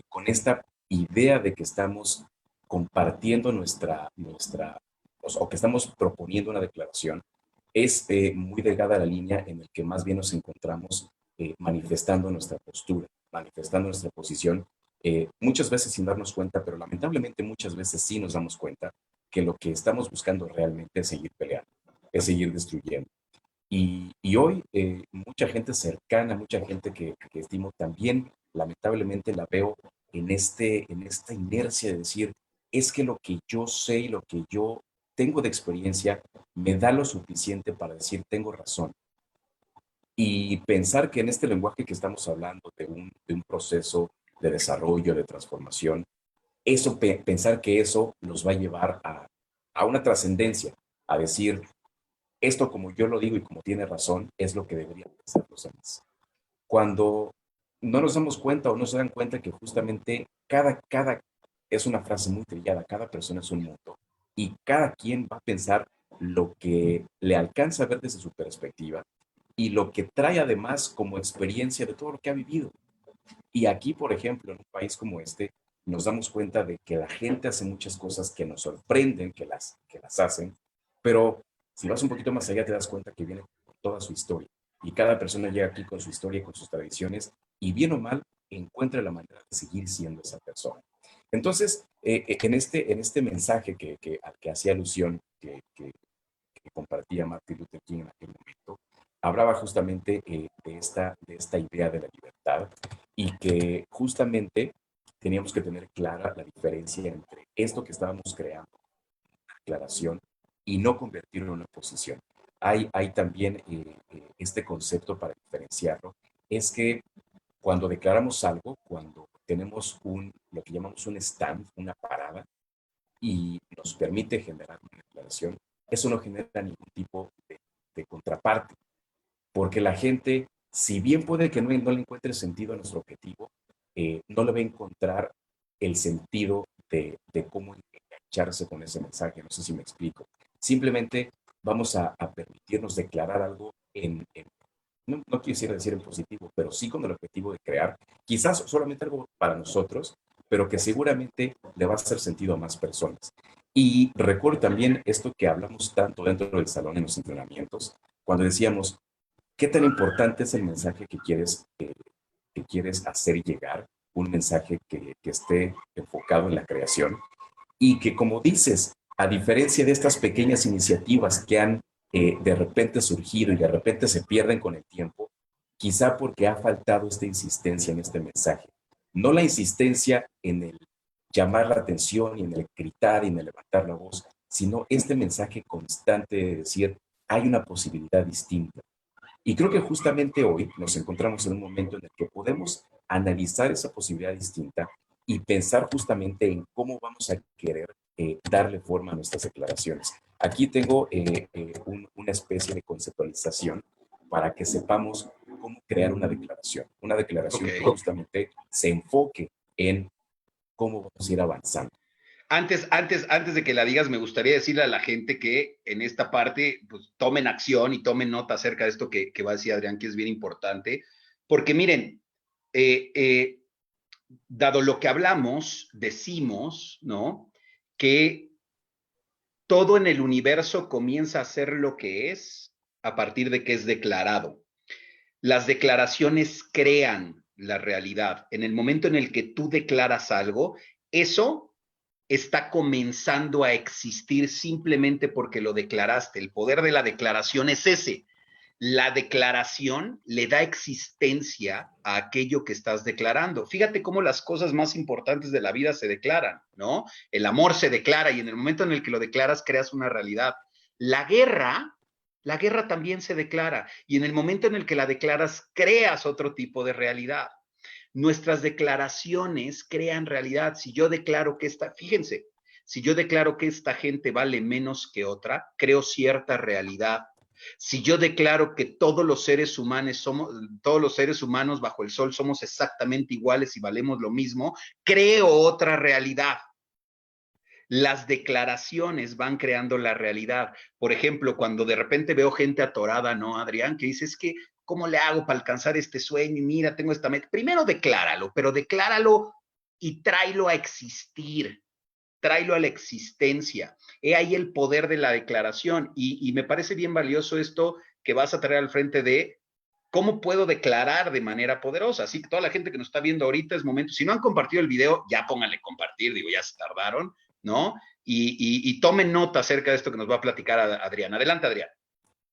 con esta idea de que estamos compartiendo o que estamos proponiendo una declaración, es muy delgada la línea en el que más bien nos encontramos manifestando nuestra postura, manifestando nuestra posición, muchas veces sin darnos cuenta, pero lamentablemente muchas veces sí nos damos cuenta que lo que estamos buscando realmente es seguir peleando, es seguir destruyendo. Y hoy mucha gente cercana, mucha gente que estimo también, lamentablemente la veo en esta inercia de decir, es que lo que yo sé y lo que yo tengo de experiencia me da lo suficiente para decir, tengo razón. Y pensar que en este lenguaje que estamos hablando de un proceso de desarrollo, de transformación, pensar que eso nos va a llevar a una trascendencia, a decir, esto como yo lo digo y como tiene razón, es lo que deberían pensar los demás. Cuando no nos damos cuenta o no se dan cuenta que justamente es una frase muy trillada, cada persona es un mundo y cada quien va a pensar lo que le alcanza a ver desde su perspectiva y lo que trae además como experiencia de todo lo que ha vivido. Y aquí, por ejemplo, en un país como este, nos damos cuenta de que la gente hace muchas cosas que nos sorprenden que las hacen, pero si vas un poquito más allá te das cuenta que viene con toda su historia. Y cada persona llega aquí con su historia y con sus tradiciones, y bien o mal, encuentra la manera de seguir siendo esa persona. Entonces, en este mensaje al que hacía alusión, que compartía Martin Luther King en aquel momento, hablaba justamente de esta idea de la libertad y que justamente teníamos que tener clara la diferencia entre esto que estábamos creando, una declaración, y no convertirlo en una posición. Hay también este concepto para diferenciarlo, es que cuando declaramos algo, cuando tenemos lo que llamamos un stand, una parada, y nos permite generar una declaración, eso no genera ningún tipo de contraparte, porque la gente, si bien puede que no le encuentre sentido a nuestro objetivo, no le va a encontrar el sentido de cómo engancharse con ese mensaje. No sé si me explico. Simplemente vamos a permitirnos declarar algo no quisiera decir en positivo, pero sí con el objetivo de crear quizás solamente algo para nosotros, pero que seguramente le va a hacer sentido a más personas. Y recuerdo también esto que hablamos tanto dentro del salón en los entrenamientos, cuando decíamos, ¿qué tan importante es el mensaje que quieres hacer llegar? Un mensaje que esté enfocado en la creación y que, como dices, a diferencia de estas pequeñas iniciativas que han de repente surgido y de repente se pierden con el tiempo, quizá porque ha faltado esta insistencia en este mensaje. No la insistencia en el llamar la atención y en el gritar y en el levantar la voz, sino este mensaje constante de decir, hay una posibilidad distinta. Y creo que justamente hoy nos encontramos en un momento en el que podemos analizar esa posibilidad distinta y pensar justamente en cómo vamos a querer darle forma a nuestras declaraciones. Aquí tengo una especie de conceptualización para que sepamos cómo crear una declaración que Ok. justamente se enfoque en cómo vamos a ir avanzando. Antes de que la digas, me gustaría decirle a la gente que en esta parte pues, tomen acción y tomen nota acerca de esto que va a decir Adrián, que es bien importante, porque miren, eh, eh, dado lo que hablamos, decimos, ¿no? Que todo en el universo comienza a ser lo que es a partir de que es declarado. Las declaraciones crean la realidad. En el momento en el que tú declaras algo, eso está comenzando a existir simplemente porque lo declaraste. El poder de la declaración es ese. La declaración le da existencia a aquello que estás declarando. Fíjate cómo las cosas más importantes de la vida se declaran, ¿no? El amor se declara y en el momento en el que lo declaras creas una realidad. La guerra, la guerra también se declara y en el momento en el que la declaras creas otro tipo de realidad. Nuestras declaraciones crean realidad. Si yo declaro que fíjense, si yo declaro que esta gente vale menos que otra, creo cierta realidad. Si yo declaro que todos los seres humanos bajo el sol somos exactamente iguales y valemos lo mismo, creo otra realidad. Las declaraciones van creando la realidad. Por ejemplo, cuando de repente veo gente atorada, ¿no, Adrián? Que dice, es que, ¿cómo le hago para alcanzar este sueño? Y mira, tengo esta meta. Primero decláralo, pero decláralo y tráelo a existir, tráelo a la existencia. He ahí el poder de la declaración y me parece bien valioso esto que vas a traer al frente de cómo puedo declarar de manera poderosa. Así que toda la gente que nos está viendo ahorita es momento, si no han compartido el video, ya pónganle compartir, digo, ya se tardaron, ¿no? Y tomen nota acerca de esto que nos va a platicar Adrián. Adelante, Adrián.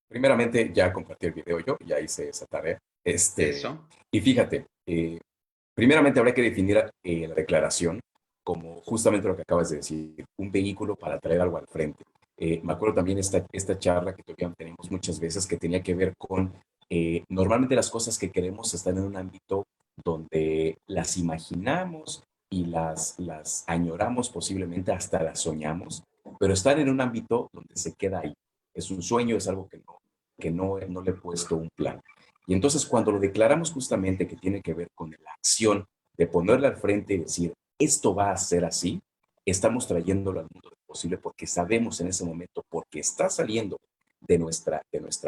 Primeramente, ya compartí el video yo, ya hice esa tarea. Eso. Y fíjate, primeramente habría que definir la declaración como justamente lo que acabas de decir, un vehículo para traer algo al frente. Me acuerdo también esta charla que todavía tenemos muchas veces que tenía que ver con, normalmente las cosas que queremos están en un ámbito donde las imaginamos y las añoramos, posiblemente hasta las soñamos, pero están en un ámbito donde se queda ahí. Es un sueño, es algo que no le he puesto un plan. Y entonces cuando lo declaramos justamente que tiene que ver con la acción de ponerle al frente y decir, esto va a ser así, estamos trayéndolo al mundo de lo posible porque sabemos en ese momento, porque está saliendo de nuestra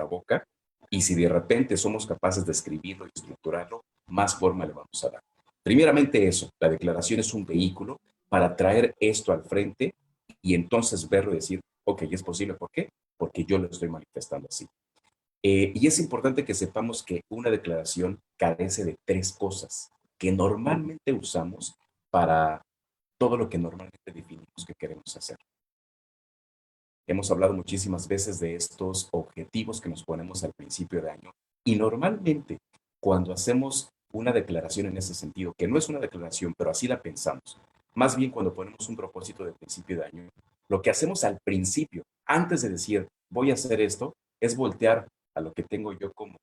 boca, y si de repente somos capaces de escribirlo y estructurarlo, más forma le vamos a dar. Primeramente eso, la declaración es un vehículo para traer esto al frente y entonces verlo y decir, ok, es posible, ¿por qué? Porque yo lo estoy manifestando así. Y es importante que sepamos que una declaración carece de tres cosas que normalmente usamos para todo lo que normalmente definimos que queremos hacer. Hemos hablado muchísimas veces de estos objetivos que nos ponemos al principio de año y normalmente cuando hacemos una declaración en ese sentido, que no es una declaración, pero así la pensamos, más bien cuando ponemos un propósito de principio de año, lo que hacemos al principio, antes de decir voy a hacer esto, es voltear a lo que tengo yo como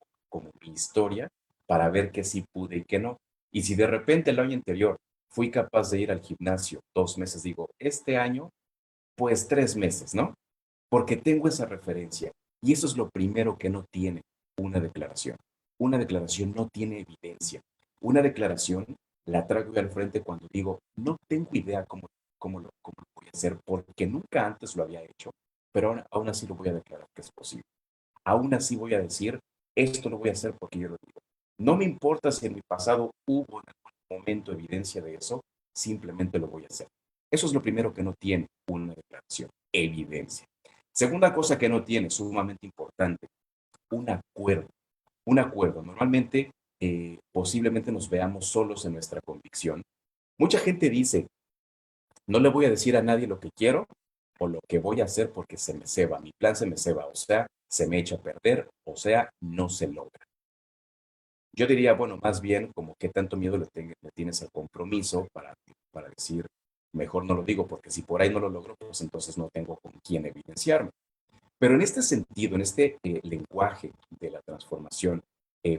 mi historia para ver qué sí pude y qué no. Y si de repente el año anterior fui capaz de ir al gimnasio 2 meses, digo, este año, pues 3 meses, ¿no? Porque tengo esa referencia. Y eso es lo primero que no tiene una declaración. Una declaración no tiene evidencia. Una declaración la traigo al frente cuando digo, no tengo idea cómo lo voy a hacer porque nunca antes lo había hecho, pero aún así lo voy a declarar que es posible. Aún así voy a decir, esto lo voy a hacer porque yo lo digo. No me importa si en mi pasado hubo en algún momento evidencia de eso, simplemente lo voy a hacer. Eso es lo primero que no tiene una declaración, evidencia. Segunda cosa que no tiene, sumamente importante, un acuerdo. Un acuerdo. Normalmente, posiblemente nos veamos solos en nuestra convicción. Mucha gente dice, no le voy a decir a nadie lo que quiero o lo que voy a hacer porque se me ceba, mi plan se me ceba, o sea, se me echa a perder, o sea, no se logra. Yo diría, bueno, más bien como qué tanto miedo le tienes al compromiso para decir, mejor no lo digo porque si por ahí no lo logro, pues entonces no tengo con quién evidenciarme. Pero en este sentido, en este lenguaje de la transformación,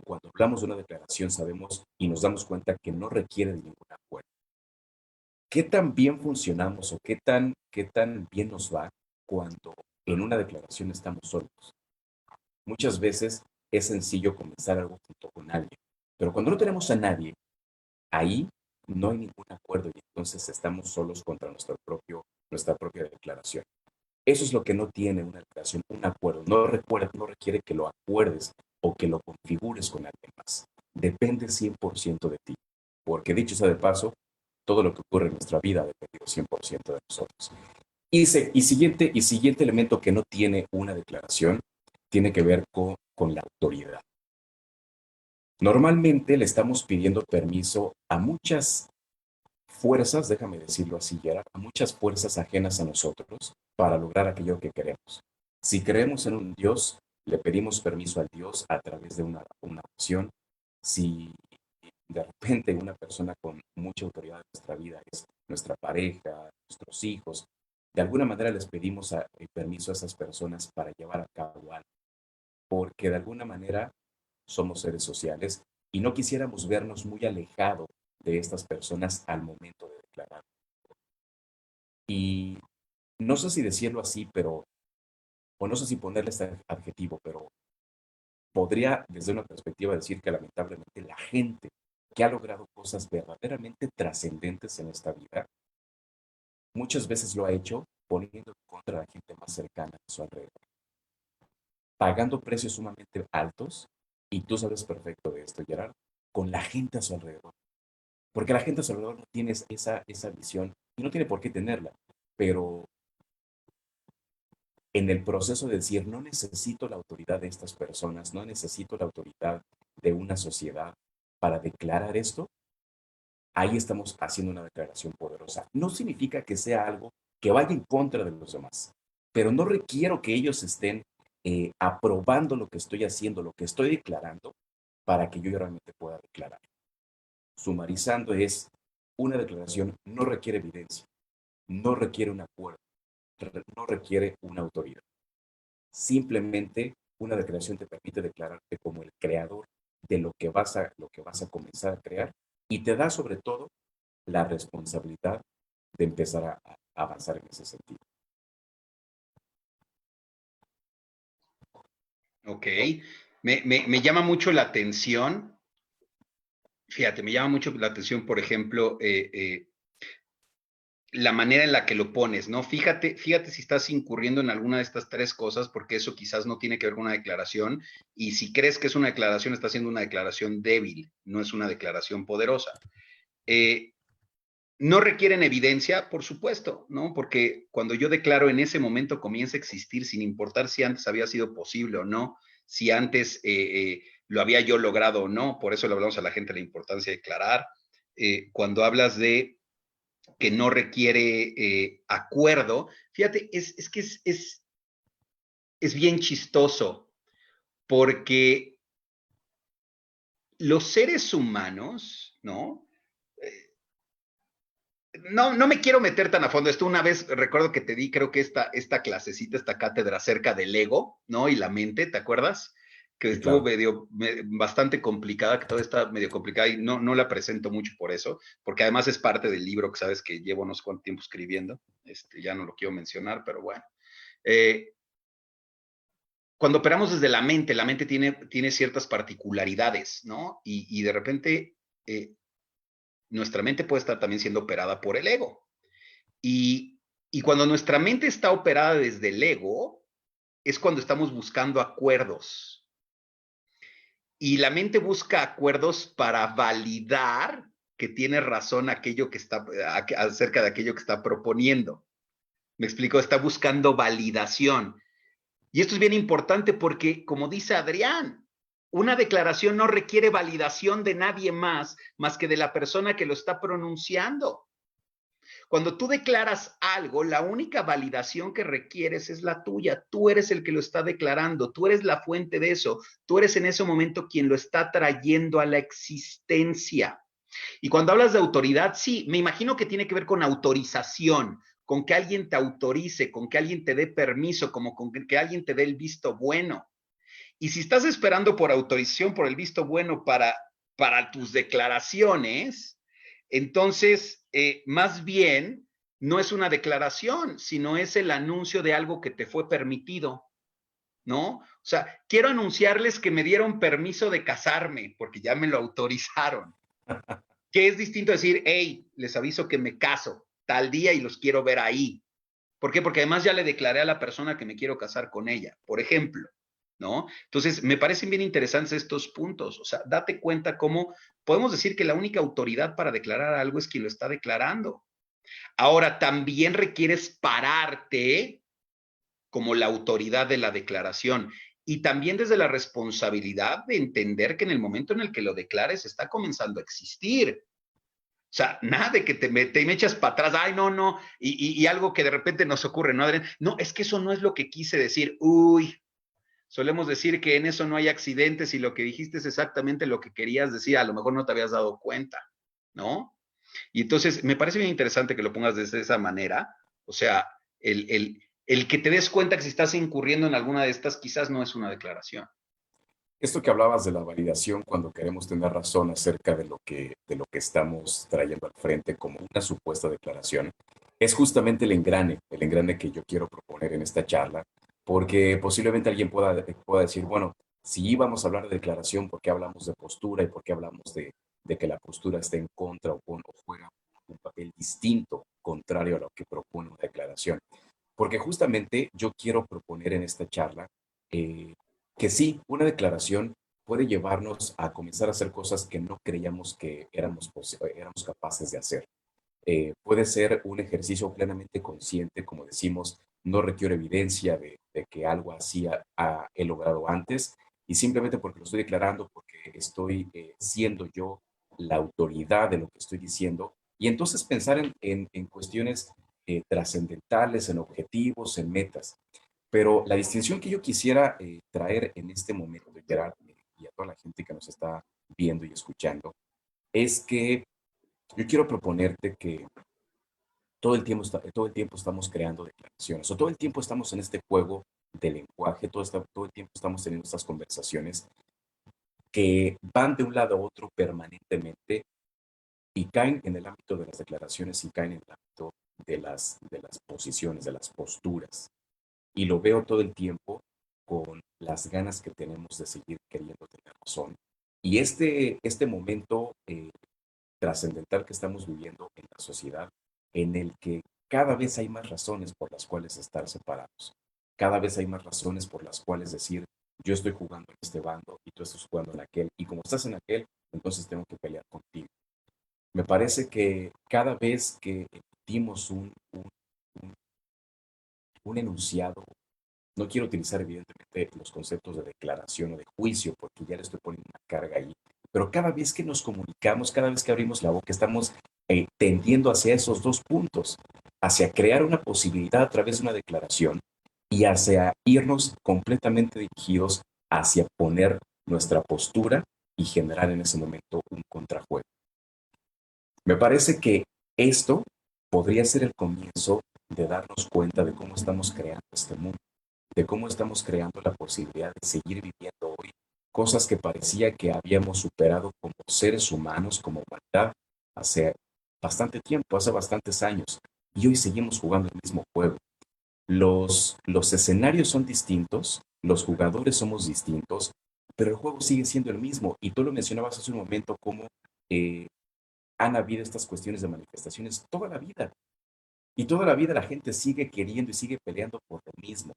cuando hablamos de una declaración sabemos y nos damos cuenta que no requiere de ningún acuerdo. ¿Qué tan bien funcionamos o qué tan bien nos va cuando en una declaración estamos solos? Muchas veces es sencillo comenzar algo junto con alguien, pero cuando no tenemos a nadie, ahí no hay ningún acuerdo y entonces estamos solos contra nuestra propia declaración. Eso es lo que no tiene una declaración, un acuerdo. No requiere que lo acuerdes o que lo configures con alguien más. Depende 100% de ti. Porque dicho sea de paso, todo lo que ocurre en nuestra vida ha dependido 100% de nosotros. Y siguiente elemento que no tiene una declaración tiene que ver con la autoridad. Normalmente le estamos pidiendo permiso a muchas fuerzas, déjame decirlo así, Gerard, a muchas fuerzas ajenas a nosotros para lograr aquello que queremos. Si creemos en un Dios, Le pedimos permiso a Dios a través de una opción. Si de repente una persona con mucha autoridad en nuestra vida es nuestra pareja, nuestros hijos, de alguna manera les pedimos el permiso a esas personas para llevar a cabo algo, porque de alguna manera somos seres sociales y no quisiéramos vernos muy alejados de estas personas al momento de declarar. Y no sé si decirlo así, pero, o no sé si ponerle este adjetivo, pero podría desde una perspectiva decir que lamentablemente la gente que ha logrado cosas verdaderamente trascendentes en esta vida, muchas veces lo ha hecho poniendo en contra a la gente más cercana a su alrededor, pagando precios sumamente altos, y tú sabes perfecto de esto, Gerard, con la gente a su alrededor. Porque la gente a su alrededor no tiene esa visión y no tiene por qué tenerla, pero en el proceso de decir, no necesito la autoridad de estas personas, no necesito la autoridad de una sociedad para declarar esto, ahí estamos haciendo una declaración poderosa. No significa que sea algo que vaya en contra de los demás, pero no requiero que ellos estén aprobando lo que estoy haciendo, lo que estoy declarando, para que yo realmente pueda declarar. Sumarizando es, una declaración no requiere evidencia, no requiere un acuerdo, no requiere una autoridad. Simplemente una declaración te permite declararte como el creador de lo que vas a comenzar a crear, y te da sobre todo la responsabilidad de empezar a avanzar en ese sentido. Ok, me llama mucho la atención, fíjate, me llama mucho la atención, por ejemplo, la manera en la que lo pones, ¿no? Fíjate si estás incurriendo en alguna de estas tres cosas, porque eso quizás no tiene que ver con una declaración, y si crees que es una declaración, está siendo una declaración débil, no es una declaración poderosa. Eh, no requieren evidencia, por supuesto, ¿no? Porque cuando yo declaro en ese momento comienza a existir sin importar si antes había sido posible o no, si antes lo había yo logrado o no, por eso le hablamos a la gente de la importancia de declarar. Cuando hablas de que no requiere acuerdo, fíjate, es que es bien chistoso, porque los seres humanos, ¿no? No me quiero meter tan a fondo. Esto una vez recuerdo que te di, creo que esta clasecita, esta cátedra acerca del ego, ¿no? Y la mente, ¿te acuerdas? Que Sí, estuvo claro. bastante complicada, que todo está medio complicada y no la presento mucho por eso, porque además es parte del libro que sabes que llevo unos cuantos tiempo escribiendo. Ya no lo quiero mencionar, pero bueno. Eh, Cuando operamos desde la mente tiene ciertas particularidades, ¿no? Y de repente nuestra mente puede estar también siendo operada por el ego. Y, y cuando nuestra mente está operada desde el ego, es cuando estamos buscando acuerdos. Y la mente busca acuerdos para validar que tiene razón aquello que está acerca de aquello que está proponiendo. Me explico, está buscando validación. Y esto es bien importante porque, como dice Adrián, una declaración no requiere validación de nadie más que de la persona que lo está pronunciando. Cuando tú declaras algo, la única validación que requieres es la tuya. Tú eres el que lo está declarando, tú eres la fuente de eso, tú eres en ese momento quien lo está trayendo a la existencia. Y cuando hablas de autoridad, sí, me imagino que tiene que ver con autorización, con que alguien te autorice, con que alguien te dé permiso, como con que alguien te dé el visto bueno. Y si estás esperando por autorización, por el visto bueno para tus declaraciones, entonces, más bien, no es una declaración, sino es el anuncio de algo que te fue permitido, ¿no? O sea, quiero anunciarles que me dieron permiso de casarme, porque ya me lo autorizaron. Que es distinto decir, hey, les aviso que me caso tal día y los quiero ver ahí. ¿Por qué? Porque además ya le declaré a la persona que me quiero casar con ella, por ejemplo, ¿no? Entonces, me parecen bien interesantes estos puntos. O sea, date cuenta cómo podemos decir que la única autoridad para declarar algo es quien lo está declarando. Ahora, también requieres pararte como la autoridad de la declaración y también desde la responsabilidad de entender que en el momento en el que lo declares está comenzando a existir. O sea, nada de que te me echas para atrás, ay, no, y algo que de repente nos ocurre, ¿no, Adrián? No, es que eso no es lo que quise decir. Uy, solemos decir que en eso no hay accidentes y lo que dijiste es exactamente lo que querías decir, a lo mejor no te habías dado cuenta, ¿no? Y entonces me parece bien interesante que lo pongas de esa manera, o sea, el que te des cuenta que si estás incurriendo en alguna de estas quizás no es una declaración. Esto que hablabas de la validación cuando queremos tener razón acerca de lo que estamos trayendo al frente como una supuesta declaración, es justamente el engrane que yo quiero proponer en esta charla, porque posiblemente alguien pueda decir, bueno, si íbamos a hablar de declaración, ¿por qué hablamos de postura y por qué hablamos de que la postura esté en contra o juega un papel distinto, contrario a lo que propone una declaración? Porque justamente yo quiero proponer en esta charla eh, que sí, una declaración puede llevarnos a comenzar a hacer cosas que no creíamos que éramos capaces de hacer. Puede ser un ejercicio plenamente consciente, como decimos, no requiere evidencia de que algo así he logrado antes, y simplemente porque lo estoy declarando, porque estoy siendo yo la autoridad de lo que estoy diciendo, y entonces pensar en cuestiones trascendentales, en objetivos, en metas. Pero la distinción que yo quisiera traer en este momento, Gerard, y a toda la gente que nos está viendo y escuchando, es que yo quiero proponerte que todo el tiempo estamos creando declaraciones, o todo el tiempo estamos en este juego de lenguaje, todo el tiempo estamos teniendo estas conversaciones que van de un lado a otro permanentemente y caen en el ámbito de las declaraciones y caen en el ámbito de las posiciones, de las posturas. Y lo veo todo el tiempo con las ganas que tenemos de seguir queriendo tener razón. Y este momento trascendental que estamos viviendo en la sociedad, en el que cada vez hay más razones por las cuales estar separados, cada vez hay más razones por las cuales decir, yo estoy jugando en este bando y tú estás jugando en aquel, y como estás en aquel, entonces tengo que pelear contigo. Me parece que cada vez que emitimos un, un enunciado, no quiero utilizar evidentemente los conceptos de declaración o de juicio porque ya le estoy poniendo una carga ahí, pero cada vez que nos comunicamos, cada vez que abrimos la boca, estamos tendiendo hacia esos dos puntos, hacia crear una posibilidad a través de una declaración y hacia irnos completamente dirigidos hacia poner nuestra postura y generar en ese momento un contrajuego. Me parece que esto podría ser el comienzo de darnos cuenta de cómo estamos creando este mundo, de cómo estamos creando la posibilidad de seguir viviendo hoy cosas que parecía que habíamos superado como seres humanos, como humanidad, hace bastante tiempo, hace bastantes años, y hoy seguimos jugando el mismo juego. Los escenarios son distintos, los jugadores somos distintos, pero el juego sigue siendo el mismo, y tú lo mencionabas hace un momento, como eh, han habido estas cuestiones de manifestaciones toda la vida, y toda la vida la gente sigue queriendo y sigue peleando por lo mismo.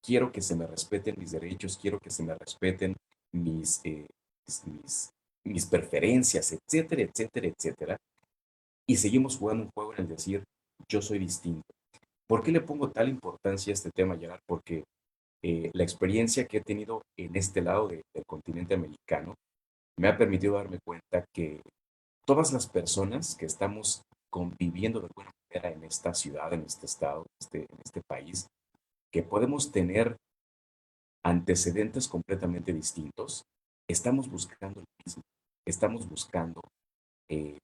Quiero que se me respeten mis derechos, quiero que se me respeten mis, mis, mis preferencias, etcétera, etcétera, etcétera. Y seguimos jugando un juego en el decir, yo soy distinto. ¿Por qué le pongo tal importancia a este tema, Gerard? Porque la experiencia que he tenido en este lado del continente americano me ha permitido darme cuenta que todas las personas que estamos conviviendo de alguna manera en esta ciudad, en este estado, en este país, que podemos tener antecedentes completamente distintos, estamos buscando lo mismo, estamos buscando eh,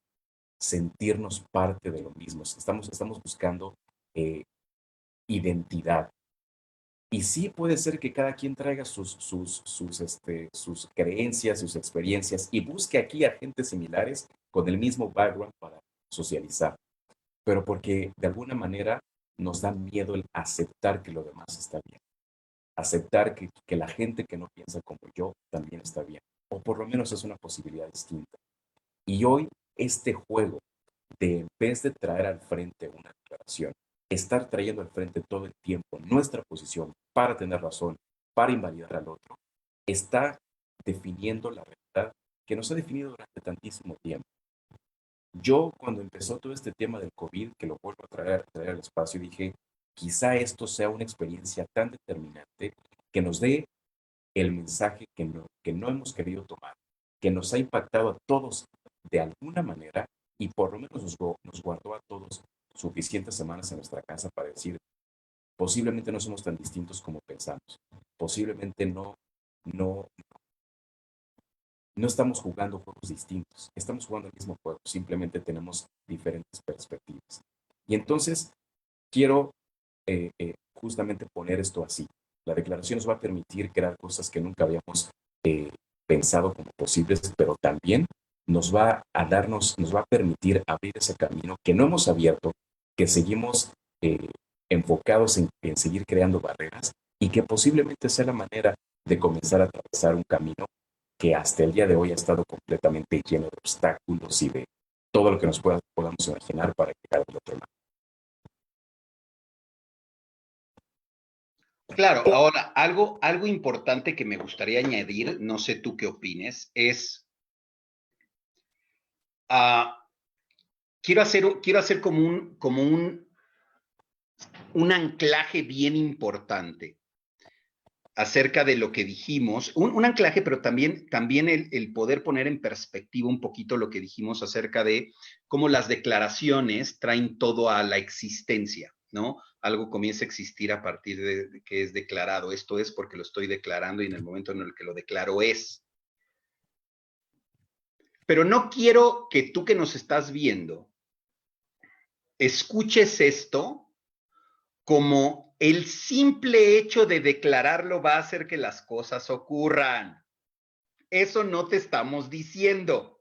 sentirnos parte de lo mismo, estamos buscando eh, identidad. Y sí puede ser que cada quien traiga sus creencias, sus experiencias y busque aquí a gente similares con el mismo background para socializar, pero porque de alguna manera nos da miedo el aceptar que lo demás está bien, aceptar que la gente que no piensa como yo también está bien, o por lo menos es una posibilidad distinta. Y hoy este juego de en vez de traer al frente una declaración, estar trayendo al frente todo el tiempo nuestra posición para tener razón, para invalidar al otro, está definiendo la realidad que nos ha definido durante tantísimo tiempo. Yo cuando empezó todo este tema del COVID, que lo vuelvo a traer al espacio, dije, quizá esto sea una experiencia tan determinante que nos dé el mensaje que no hemos querido tomar, que nos ha impactado a todos de alguna manera y por lo menos nos guardó a todos suficientes semanas en nuestra casa para decir, posiblemente no somos tan distintos como pensamos. posiblemente no, no estamos jugando juegos distintos, estamos jugando el mismo juego, simplemente tenemos diferentes perspectivas. Y entonces quiero justamente poner esto así. La declaración nos va a permitir crear cosas que nunca habíamos pensado como posibles, pero también nos va a permitir abrir ese camino que no hemos abierto, que seguimos enfocados en seguir creando barreras y que posiblemente sea la manera de comenzar a atravesar un camino que hasta el día de hoy ha estado completamente lleno de obstáculos y de todo lo que podamos imaginar para llegar al otro lado. Claro, ahora, algo importante que me gustaría añadir, no sé tú qué opines, es, uh, quiero hacer un anclaje bien importante acerca de lo que dijimos, un anclaje, pero también el poder poner en perspectiva un poquito lo que dijimos acerca de cómo las declaraciones traen todo a la existencia, ¿no? Algo comienza a existir a partir de que es declarado. Esto es porque lo estoy declarando y en el momento en el que lo declaro es. Pero no quiero que tú que nos estás viendo escuches esto como el simple hecho de declararlo va a hacer que las cosas ocurran. Eso no te estamos diciendo.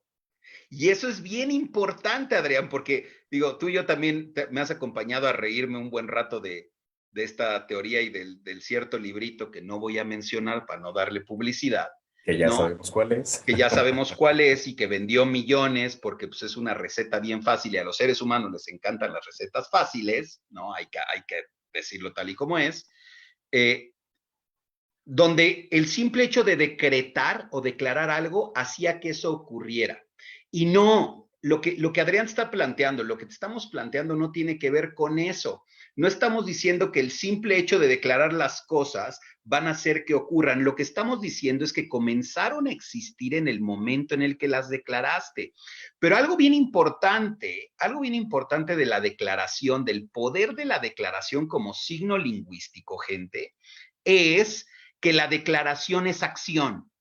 Y eso es bien importante, Adrián, porque digo, tú y yo también me has acompañado a reírme un buen rato de esta teoría y del cierto librito que no voy a mencionar para no darle publicidad, Que ya ¿no? sabemos cuál es. Que ya sabemos cuál es y que vendió millones porque pues, es una receta bien fácil y a los seres humanos les encantan las recetas fáciles, ¿no? Hay que decirlo tal y como es. Donde el simple hecho de decretar o declarar algo hacía que eso ocurriera. Y no, lo que Adrián está planteando, lo que te estamos planteando no tiene que ver con eso. No estamos diciendo que el simple hecho de declarar las cosas van a hacer que ocurran. Lo que estamos diciendo es que comenzaron a existir en el momento en el que las declaraste. Pero algo bien importante de la declaración, del poder de la declaración como signo lingüístico, gente, es que la declaración es acción.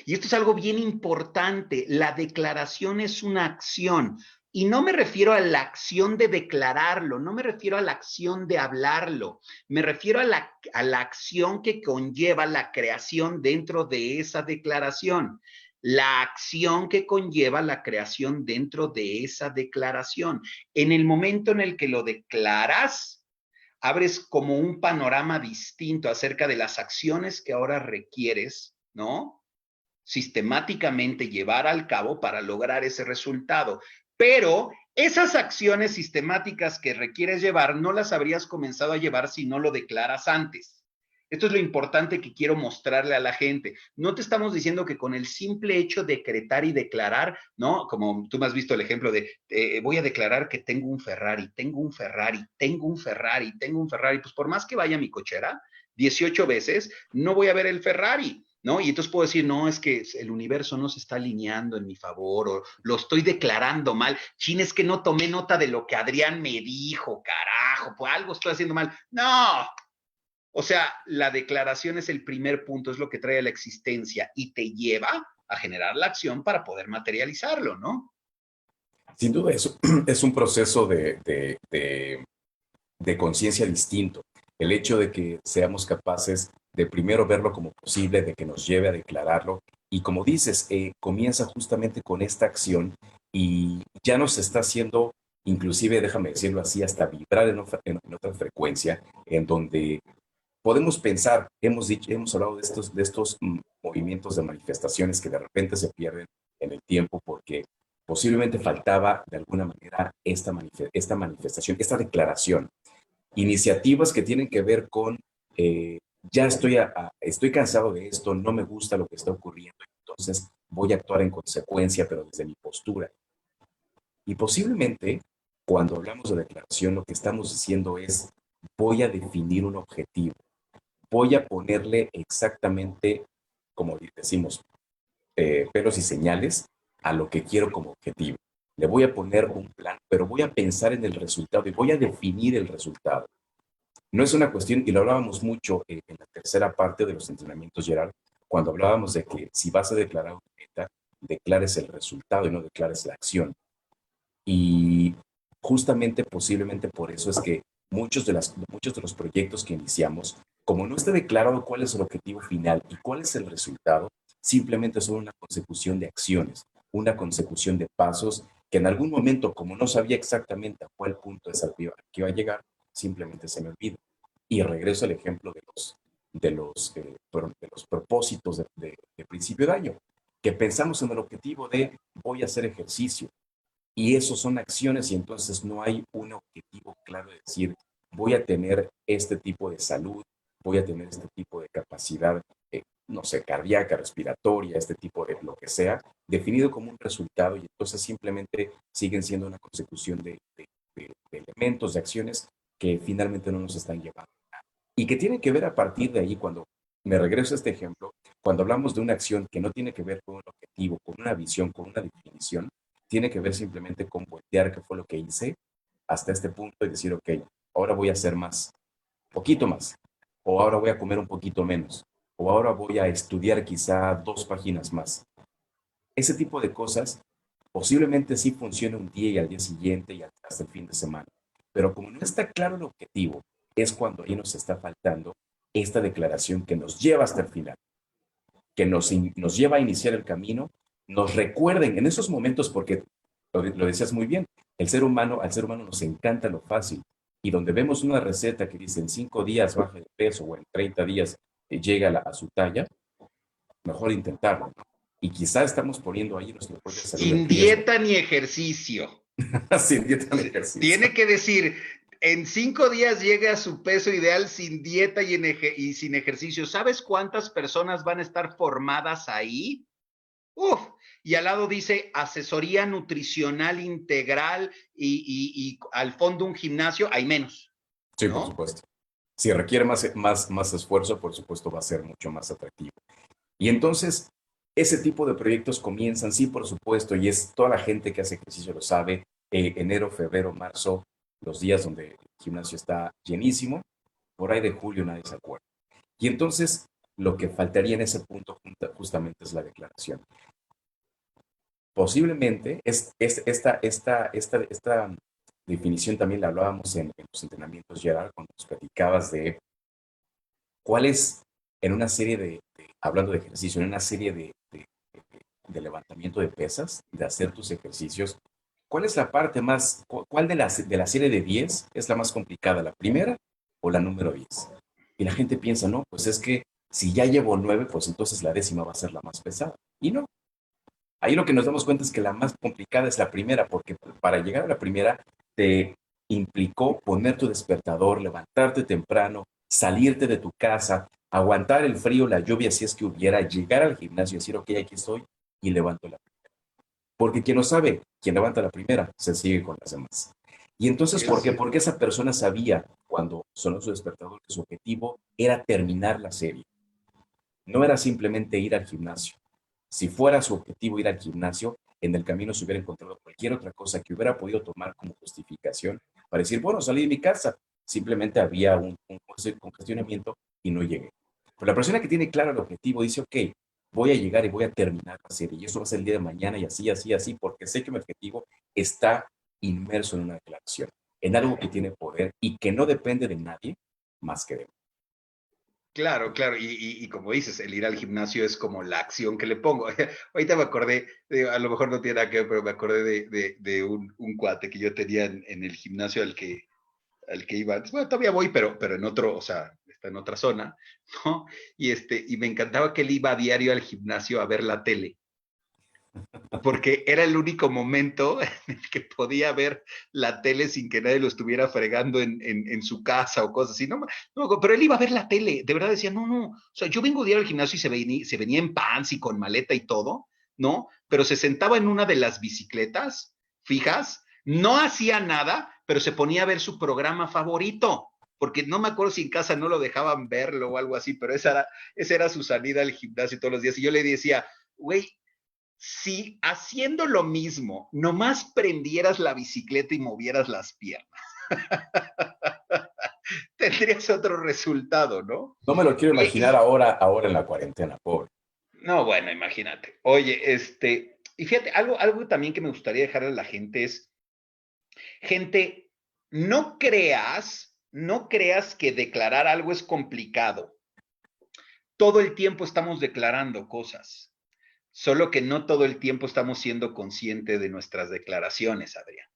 Y esto es algo bien importante. La declaración es una acción. Y no me refiero a la acción de declararlo, no me refiero a la acción de hablarlo, me refiero a la acción que conlleva la creación dentro de esa declaración. La acción que conlleva la creación dentro de esa declaración. En el momento en el que lo declaras, abres como un panorama distinto acerca de las acciones que ahora requieres, ¿no? Sistemáticamente llevar al cabo para lograr ese resultado. Pero esas acciones sistemáticas que requieres llevar no las habrías comenzado a llevar si no lo declaras antes. Esto es lo importante que quiero mostrarle a la gente. No te estamos diciendo que con el simple hecho de decretar y declarar, ¿no? Como tú me has visto el ejemplo de voy a declarar que tengo un Ferrari, tengo un Ferrari, tengo un Ferrari, tengo un Ferrari. Pues por más que vaya a mi cochera 18 veces, no voy a ver el Ferrari. ¿No? Y entonces puedo decir, no, es que el universo no se está alineando en mi favor, o lo estoy declarando mal. Chin, es que no tomé nota de lo que Adrián me dijo, carajo, pues algo estoy haciendo mal. No, o sea, la declaración es el primer punto, es lo que trae a la existencia y te lleva a generar la acción para poder materializarlo, ¿no? Sin duda, es un proceso de conciencia distinto. El hecho de que seamos capaces de primero verlo como posible, de que nos lleve a declararlo. Y como dices, comienza justamente con esta acción y ya nos está haciendo, inclusive, déjame decirlo así, hasta vibrar en otra frecuencia, en donde podemos pensar, hemos hablado de estos movimientos de manifestaciones que de repente se pierden en el tiempo porque posiblemente faltaba de alguna manera esta manifestación, esta declaración. Iniciativas que tienen que ver con, ya estoy cansado de esto, no me gusta lo que está ocurriendo, entonces voy a actuar en consecuencia, pero desde mi postura. Y posiblemente, cuando hablamos de declaración, lo que estamos diciendo es, voy a definir un objetivo, voy a ponerle exactamente, como decimos, pelos y señales a lo que quiero como objetivo. Le voy a poner un plan, pero voy a pensar en el resultado y voy a definir el resultado. No es una cuestión, y lo hablábamos mucho en la tercera parte de los entrenamientos, Gerard, cuando hablábamos de que si vas a declarar una meta, declares el resultado y no declares la acción. Y justamente, posiblemente por eso es que muchos de los proyectos que iniciamos, como no está declarado cuál es el objetivo final y cuál es el resultado, simplemente son una consecución de acciones, una consecución de pasos que en algún momento, como no sabía exactamente a cuál punto es al que iba a llegar, simplemente se me olvida. Y regreso al ejemplo de los propósitos de principio de año, que pensamos en el objetivo de voy a hacer ejercicio, y eso son acciones y entonces no hay un objetivo claro de decir, voy a tener este tipo de salud, voy a tener este tipo de capacidad, no sé, cardíaca, respiratoria, este tipo de lo que sea, definido como un resultado y entonces simplemente siguen siendo una consecución de elementos, de acciones que finalmente no nos están llevando. Y que tienen que ver a partir de ahí, cuando me regreso a este ejemplo, cuando hablamos de una acción que no tiene que ver con un objetivo, con una visión, con una definición, tiene que ver simplemente con voltear qué fue lo que hice hasta este punto y decir, ok, ahora voy a hacer más, poquito más, o ahora voy a comer un poquito menos, o ahora voy a estudiar quizá 2 páginas más. Ese tipo de cosas posiblemente sí funcione un día y al día siguiente y hasta el fin de semana. Pero como no está claro el objetivo, es cuando ahí nos está faltando esta declaración que nos lleva hasta el final, que nos lleva a iniciar el camino, nos recuerden en esos momentos, porque lo decías muy bien, al ser humano nos encanta lo fácil. Y donde vemos una receta que dice en 5 días baja de peso o en 30 días llega a su talla, mejor intentarlo, ¿no? Y quizá estamos poniendo ahí nuestra propia salud en Sin riesgo. dieta ni ejercicio. Sin dieta ni ejercicio. Tiene que decir, en 5 días llega a su peso ideal sin dieta y sin ejercicio. ¿Sabes cuántas personas van a estar formadas ahí? Uf, y al lado dice asesoría nutricional integral y al fondo un gimnasio, hay menos, Sí, por ¿no? supuesto. Si requiere más esfuerzo, por supuesto va a ser mucho más atractivo. Y entonces, ese tipo de proyectos comienzan, sí, por supuesto, y es toda la gente que hace ejercicio lo sabe, enero, febrero, marzo, los días donde el gimnasio está llenísimo, por ahí de julio nadie se acuerda. Y entonces, lo que faltaría en ese punto justamente es la declaración. Posiblemente, esta definición también la hablábamos en los entrenamientos, Gerard, cuando nos platicabas de cuál es, en una serie hablando de ejercicio, en una serie de levantamiento de pesas, de hacer tus ejercicios, ¿cuál es la parte más, cuál de la serie de 10 es la más complicada, la primera o la número 10? Y la gente piensa, no, pues es que si ya llevo 9, pues entonces la décima va a ser la más pesada. Y no, ahí lo que nos damos cuenta es que la más complicada es la primera, porque para llegar a la primera te implicó poner tu despertador, levantarte temprano, salirte de tu casa, aguantar el frío, la lluvia si es que hubiera, llegar al gimnasio y decir, ok, aquí estoy y levanto la primera. Porque quien no sabe, quien levanta la primera, se sigue con las demás. Y entonces, ¿por qué? Porque esa persona sabía cuando sonó su despertador que su objetivo era terminar la serie. No era simplemente ir al gimnasio. Si fuera su objetivo ir al gimnasio, en el camino se hubiera encontrado cualquier otra cosa que hubiera podido tomar como justificación para decir, bueno, salí de mi casa. Simplemente había un congestionamiento y no llegué. Pero la persona que tiene claro el objetivo dice, ok, voy a llegar y voy a terminar la serie. Y eso va a ser el día de mañana y así, así, así, porque sé que mi objetivo está inmerso en una declaración, en algo que tiene poder y que no depende de nadie más que de mí. Claro, claro, y como dices, el ir al gimnasio es como la acción que le pongo. Ahorita me acordé, a lo mejor no tiene nada que ver, pero me acordé de un cuate que yo tenía en el gimnasio al que iba antes. Bueno, todavía voy, pero en otro, o sea, está en otra zona, ¿no? Y me encantaba que él iba a diario al gimnasio a ver la tele, porque era el único momento en el que podía ver la tele sin que nadie lo estuviera fregando en su casa o cosas así. No, pero él iba a ver la tele, de verdad decía, no, o sea, yo vengo de ir al gimnasio y se venía en pants y con maleta y todo, ¿no? Pero se sentaba en una de las bicicletas fijas, no hacía nada, pero se ponía a ver su programa favorito, porque no me acuerdo si en casa no lo dejaban verlo o algo así, pero esa era su salida al gimnasio todos los días. Y yo le decía, güey, si haciendo lo mismo, nomás prendieras la bicicleta y movieras las piernas, tendrías otro resultado, ¿no? No me lo quiero Oye, imaginar ahora en la cuarentena, pobre. no, bueno, imagínate. Oye, y fíjate, algo también que me gustaría dejarle a la gente es, gente, no creas que declarar algo es complicado. Todo el tiempo estamos declarando cosas, solo que no todo el tiempo estamos siendo conscientes de nuestras declaraciones, Adrián.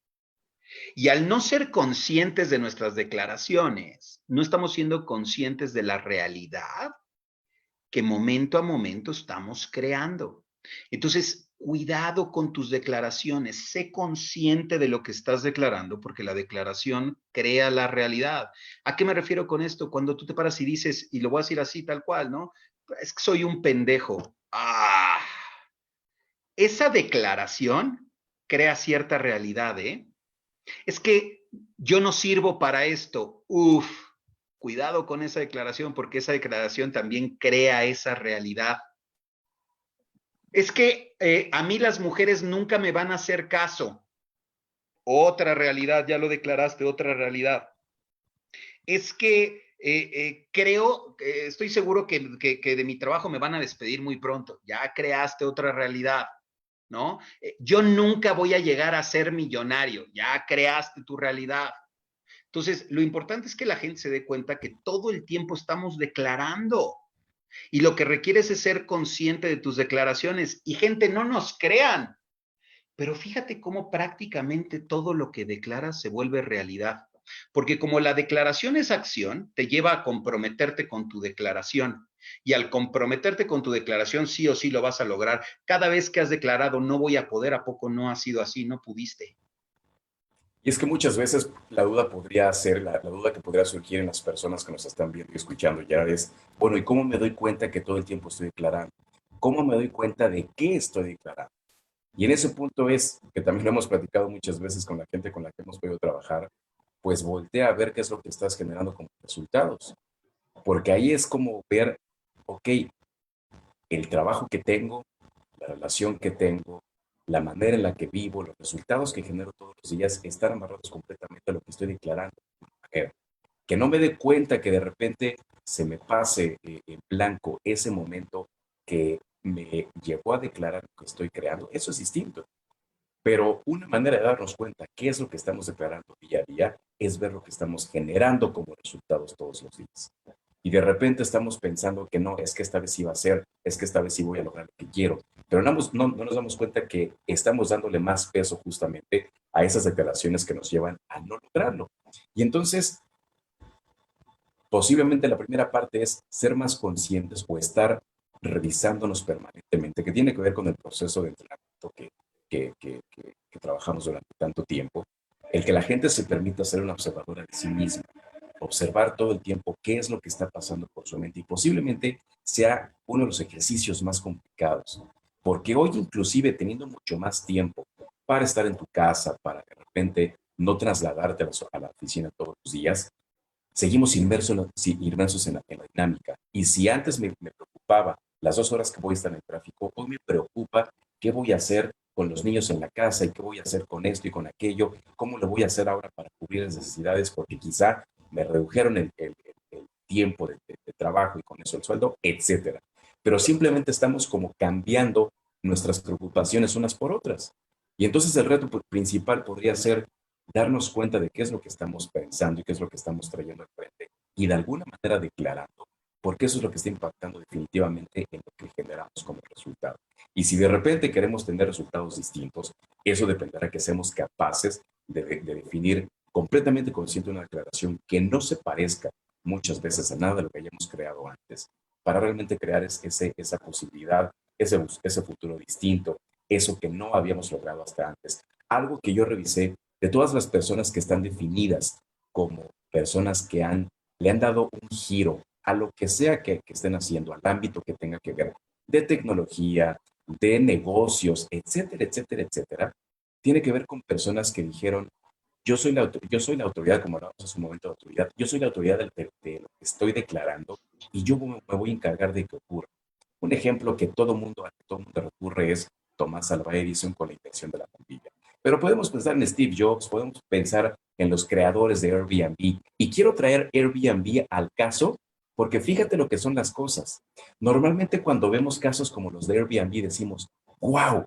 Y al no ser conscientes de nuestras declaraciones, no estamos siendo conscientes de la realidad que momento a momento estamos creando. Entonces, cuidado con tus declaraciones, sé consciente de lo que estás declarando, porque la declaración crea la realidad. ¿A qué me refiero con esto? Cuando tú te paras y dices, y lo voy a decir así tal cual, ¿no? Es que soy un pendejo. Esa declaración crea cierta realidad, ¿eh? Es que yo no sirvo para esto. Uf, cuidado con esa declaración, porque esa declaración también crea esa realidad. Es que a mí las mujeres nunca me van a hacer caso. Otra realidad, ya lo declaraste, otra realidad. Es que estoy seguro que de mi trabajo me van a despedir muy pronto. Ya creaste otra realidad, ¿no? Yo nunca voy a llegar a ser millonario. Ya creaste tu realidad. Entonces, lo importante es que la gente se dé cuenta que todo el tiempo estamos declarando. Y lo que requieres es ser consciente de tus declaraciones. Y gente, no nos crean. Pero fíjate cómo prácticamente todo lo que declaras se vuelve realidad. Porque como la declaración es acción, te lleva a comprometerte con tu declaración. Y al comprometerte con tu declaración, sí o sí lo vas a lograr. Cada vez que has declarado no voy a poder, ¿a poco no ha sido así? No pudiste. Y es que muchas veces la duda podría ser, la duda que podría surgir en las personas que nos están viendo y escuchando ya es, bueno, ¿y cómo me doy cuenta que todo el tiempo estoy declarando? ¿Cómo me doy cuenta de qué estoy declarando? Y en ese punto es, que también lo hemos platicado muchas veces con la gente con la que hemos podido trabajar, pues voltea a ver qué es lo que estás generando como resultados. Porque ahí es como ver, ok, el trabajo que tengo, la relación que tengo, la manera en la que vivo, los resultados que genero todos los días, están amarrados completamente a lo que estoy declarando. Que no me dé cuenta que de repente se me pase en blanco ese momento que me llevó a declarar lo que estoy creando, eso es distinto. Pero una manera de darnos cuenta qué es lo que estamos declarando día a día es ver lo que estamos generando como resultados todos los días. Y de repente estamos pensando que no, es que esta vez sí va a ser, es que esta vez sí voy a lograr lo que quiero. Pero no nos damos cuenta que estamos dándole más peso justamente a esas declaraciones que nos llevan a no lograrlo. Y entonces, posiblemente la primera parte es ser más conscientes o estar revisándonos permanentemente, que tiene que ver con el proceso de entrenamiento que trabajamos durante tanto tiempo, el que la gente se permita ser una observadora de sí misma, observar todo el tiempo qué es lo que está pasando por su mente y posiblemente sea uno de los ejercicios más complicados, porque hoy inclusive teniendo mucho más tiempo para estar en tu casa, para de repente no trasladarte a la oficina todos los días, seguimos inmersos en la dinámica. Y si antes me preocupaba las 2 horas que voy a estar en el tráfico, hoy me preocupa qué voy a hacer con los niños en la casa y qué voy a hacer con esto y con aquello, cómo lo voy a hacer ahora para cubrir las necesidades, porque quizá me redujeron el tiempo de trabajo y con eso el sueldo, etcétera. Pero simplemente estamos como cambiando nuestras preocupaciones unas por otras. Y entonces el reto principal podría ser darnos cuenta de qué es lo que estamos pensando y qué es lo que estamos trayendo al frente y de alguna manera declarando, porque eso es lo que está impactando definitivamente en lo que generamos como resultado. Y si de repente queremos tener resultados distintos, eso dependerá que seamos capaces de definir completamente consciente una declaración que no se parezca muchas veces a nada de lo que hayamos creado antes, para realmente crear esa posibilidad, ese futuro distinto, eso que no habíamos logrado hasta antes. Algo que yo revisé de todas las personas que están definidas como personas que le han dado un giro a lo que sea que estén haciendo, al ámbito que tenga que ver de tecnología, de negocios, etcétera, etcétera, etcétera, tiene que ver con personas que dijeron, yo soy la autoridad, como hablamos hace un momento de autoridad, yo soy la autoridad de lo que estoy declarando y yo me voy a encargar de que ocurra. Un ejemplo que todo mundo recurre es Tomás Alva Edison con la invención de la bombilla. Pero podemos pensar en Steve Jobs, podemos pensar en los creadores de Airbnb. Y quiero traer Airbnb al caso porque fíjate lo que son las cosas. Normalmente cuando vemos casos como los de Airbnb decimos, wow,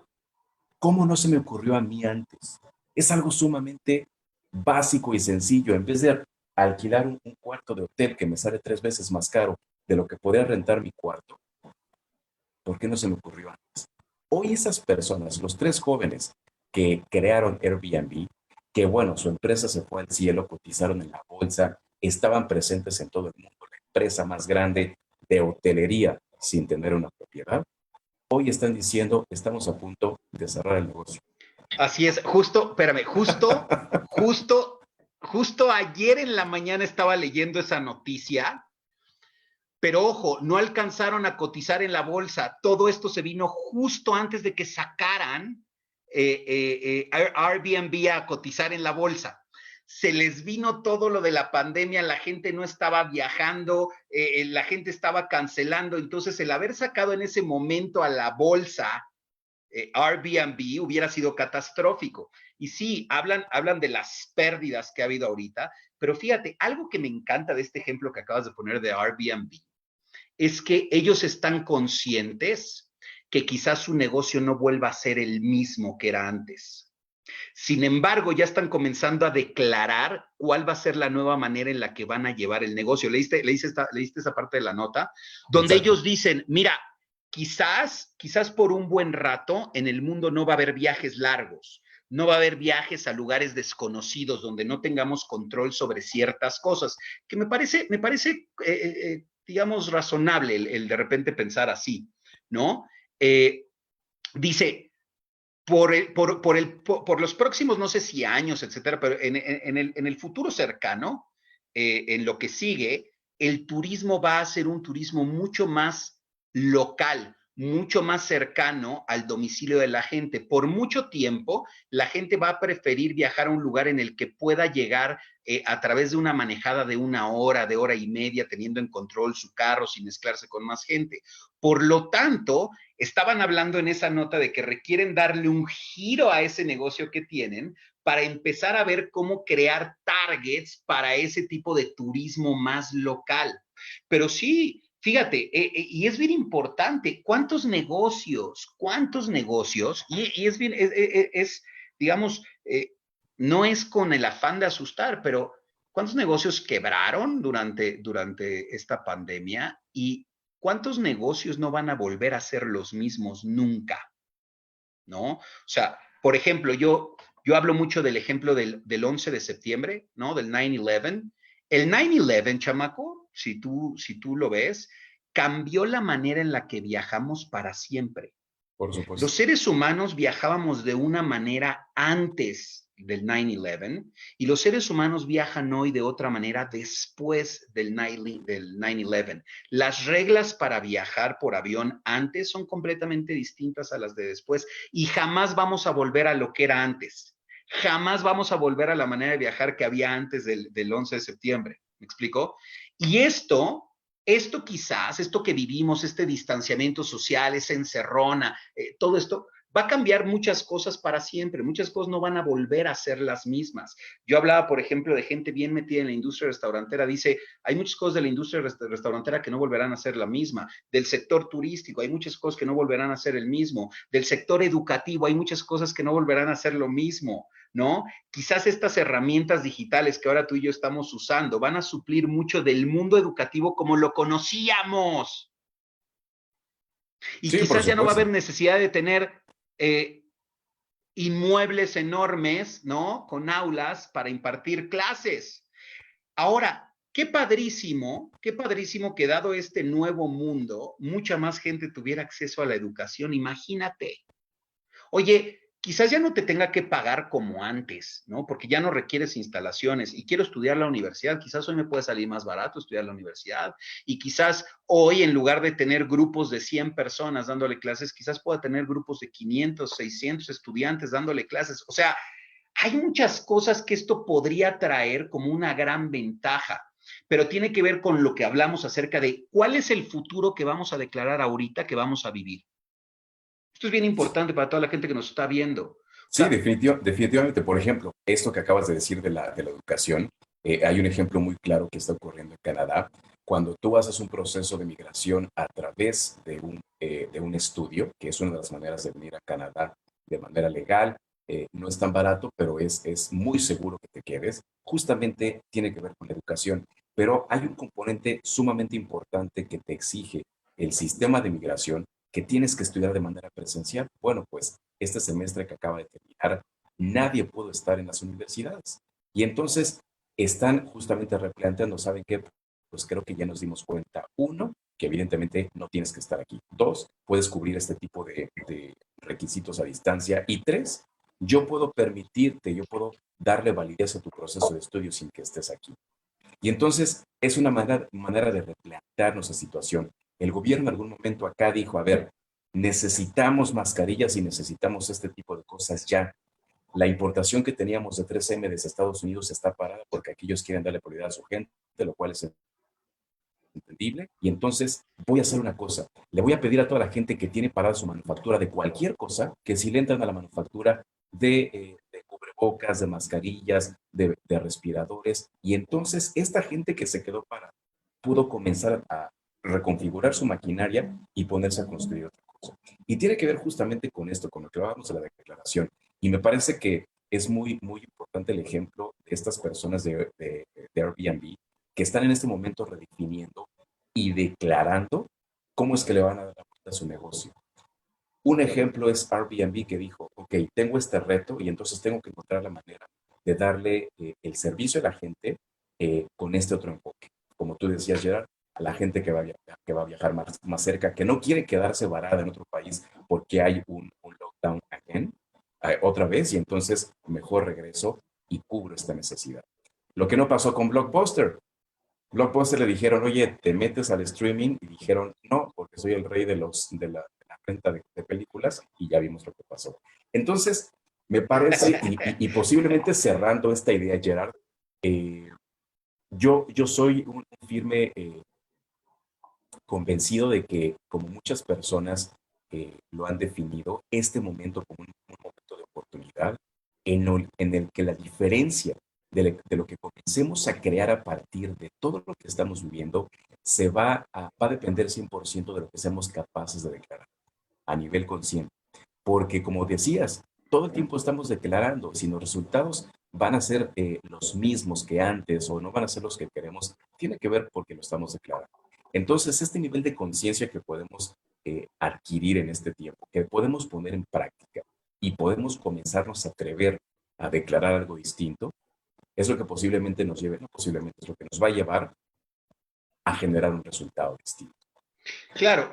¿cómo no se me ocurrió a mí antes? Es algo sumamente básico y sencillo. En vez de alquilar un cuarto de hotel que me sale 3 veces más caro de lo que podría rentar mi cuarto, ¿por qué no se me ocurrió antes? Hoy esas personas, los 3 jóvenes que crearon Airbnb, que bueno, su empresa se fue al cielo, cotizaron en la bolsa, estaban presentes en todo el mundo, la empresa más grande de hotelería sin tener una propiedad, hoy están diciendo, estamos a punto de cerrar el negocio. Así es, espérame, justo ayer en la mañana estaba leyendo esa noticia, pero ojo, no alcanzaron a cotizar en la bolsa. Todo esto se vino justo antes de que sacaran Airbnb a cotizar en la bolsa. Se les vino todo lo de la pandemia, la gente no estaba viajando, la gente estaba cancelando, entonces el haber sacado en ese momento a la bolsa Airbnb hubiera sido catastrófico. Y sí, hablan de las pérdidas que ha habido ahorita, pero fíjate, algo que me encanta de este ejemplo que acabas de poner de Airbnb es que ellos están conscientes que quizás su negocio no vuelva a ser el mismo que era antes. Sin embargo, ya están comenzando a declarar cuál va a ser la nueva manera en la que van a llevar el negocio. ¿Leíste esa parte de la nota? Donde Exacto. ellos dicen, mira, quizás por un buen rato en el mundo no va a haber viajes largos, no va a haber viajes a lugares desconocidos donde no tengamos control sobre ciertas cosas, que me parece digamos, razonable el de repente pensar así, ¿no? Dice, por los próximos, no sé si años, etcétera, pero en el futuro cercano, en lo que sigue, el turismo va a ser un turismo mucho más local, mucho más cercano al domicilio de la gente. Por mucho tiempo, la gente va a preferir viajar a un lugar en el que pueda llegar a través de una manejada de 1 hora, de hora y media, teniendo en control su carro sin mezclarse con más gente. Por lo tanto, estaban hablando en esa nota de que requieren darle un giro a ese negocio que tienen para empezar a ver cómo crear targets para ese tipo de turismo más local. Pero sí, fíjate, y es bien importante, cuántos negocios, y es bien, digamos, no es con el afán de asustar, pero ¿cuántos negocios quebraron durante esta pandemia? Y ¿cuántos negocios no van a volver a ser los mismos nunca? ¿No? O sea, por ejemplo, yo hablo mucho del ejemplo del 11 de septiembre, ¿no? Del 9/11. El 9/11, chamaco, si tú lo ves, cambió la manera en la que viajamos para siempre. Por Los supuesto. seres humanos viajábamos de una manera antes del 9/11 y los seres humanos viajan hoy de otra manera después del 9/11. Las reglas para viajar por avión antes son completamente distintas a las de después y jamás vamos a volver a lo que era antes. Jamás vamos a volver a la manera de viajar que había antes del 11 de septiembre. ¿Me explico? Y esto que vivimos, este distanciamiento social, esa encerrona, todo esto, va a cambiar muchas cosas para siempre, muchas cosas no van a volver a ser las mismas. Yo hablaba, por ejemplo, de gente bien metida en la industria restaurantera, dice, hay muchas cosas de la industria restaurantera que no volverán a ser la misma, del sector turístico, hay muchas cosas que no volverán a ser el mismo, del sector educativo, hay muchas cosas que no volverán a ser lo mismo, ¿no? Quizás estas herramientas digitales que ahora tú y yo estamos usando van a suplir mucho del mundo educativo como lo conocíamos. Y Sí, por quizás ya no va a haber supuesto. necesidad de tener inmuebles enormes, ¿no? Con aulas para impartir clases. Ahora, qué padrísimo que dado este nuevo mundo, mucha más gente tuviera acceso a la educación. Imagínate. Oye, quizás ya no te tenga que pagar como antes, ¿no? Porque ya no requieres instalaciones y quiero estudiar la universidad, quizás hoy me puede salir más barato estudiar la universidad y quizás hoy en lugar de tener grupos de 100 personas dándole clases, quizás pueda tener grupos de 500, 600 estudiantes dándole clases. O sea, hay muchas cosas que esto podría traer como una gran ventaja, pero tiene que ver con lo que hablamos acerca de cuál es el futuro que vamos a declarar ahorita que vamos a vivir. Esto es bien importante para toda la gente que nos está viendo. O Sí, sea, definitivamente. Por ejemplo, esto que acabas de decir de la educación, hay un ejemplo muy claro que está ocurriendo en Canadá. Cuando tú haces un proceso de migración a través de un estudio, que es una de las maneras de venir a Canadá de manera legal, no es tan barato, pero es muy seguro que te quedes, justamente tiene que ver con la educación. Pero hay un componente sumamente importante que te exige el sistema de migración, que tienes que estudiar de manera presencial. Bueno, pues este semestre que acaba de terminar, nadie pudo estar en las universidades. Y entonces están justamente replanteando, ¿saben qué? Pues creo que ya nos dimos cuenta. Uno, que evidentemente no tienes que estar aquí. Dos, puedes cubrir este tipo de requisitos a distancia. Y tres, yo puedo permitirte, yo puedo darle validez a tu proceso de estudio sin que estés aquí. Y entonces es una manera de replantearnos la situación. El gobierno en algún momento acá dijo, a ver, necesitamos mascarillas y necesitamos este tipo de cosas ya. La importación que teníamos de 3M desde Estados Unidos está parada porque aquí ellos quieren darle prioridad a su gente, lo cual es entendible. Y entonces voy a hacer una cosa. Le voy a pedir a toda la gente que tiene parada su manufactura de cualquier cosa, que si le entran a la manufactura de cubrebocas, de mascarillas, de respiradores. Y entonces esta gente que se quedó parada pudo comenzar a reconfigurar su maquinaria y ponerse a construir otra cosa. Y tiene que ver justamente con esto, con lo que hablábamos de la declaración. Y me parece que es muy, muy importante el ejemplo de estas personas de Airbnb que están en este momento redefiniendo y declarando cómo es que le van a dar la vuelta a su negocio. Un ejemplo es Airbnb que dijo, ok, tengo este reto y entonces tengo que encontrar la manera de darle el servicio a la gente con este otro enfoque. Como tú decías, Gerard, a la gente que va a viajar más cerca, que no quiere quedarse varada en otro país porque hay un lockdown again, otra vez, y entonces mejor regreso y cubro esta necesidad. Lo que no pasó con Blockbuster. Blockbuster le dijeron, oye, te metes al streaming y dijeron, no, porque soy el rey de la renta de películas y ya vimos lo que pasó. Entonces, me parece, y posiblemente cerrando esta idea, Gerard, eh, yo soy un firme convencido de que, como muchas personas lo han definido, este momento como un momento de oportunidad en el que la diferencia de lo que comencemos a crear a partir de todo lo que estamos viviendo va a depender 100% de lo que seamos capaces de declarar a nivel consciente. Porque, como decías, todo el tiempo estamos declarando, si los resultados van a ser los mismos que antes o no van a ser los que queremos, tiene que ver porque lo estamos declarando. Entonces, este nivel de conciencia que podemos adquirir en este tiempo, que podemos poner en práctica y podemos comenzarnos a atrever a declarar algo distinto, es lo que posiblemente nos lleve, no posiblemente, es lo que nos va a llevar a generar un resultado distinto. claro,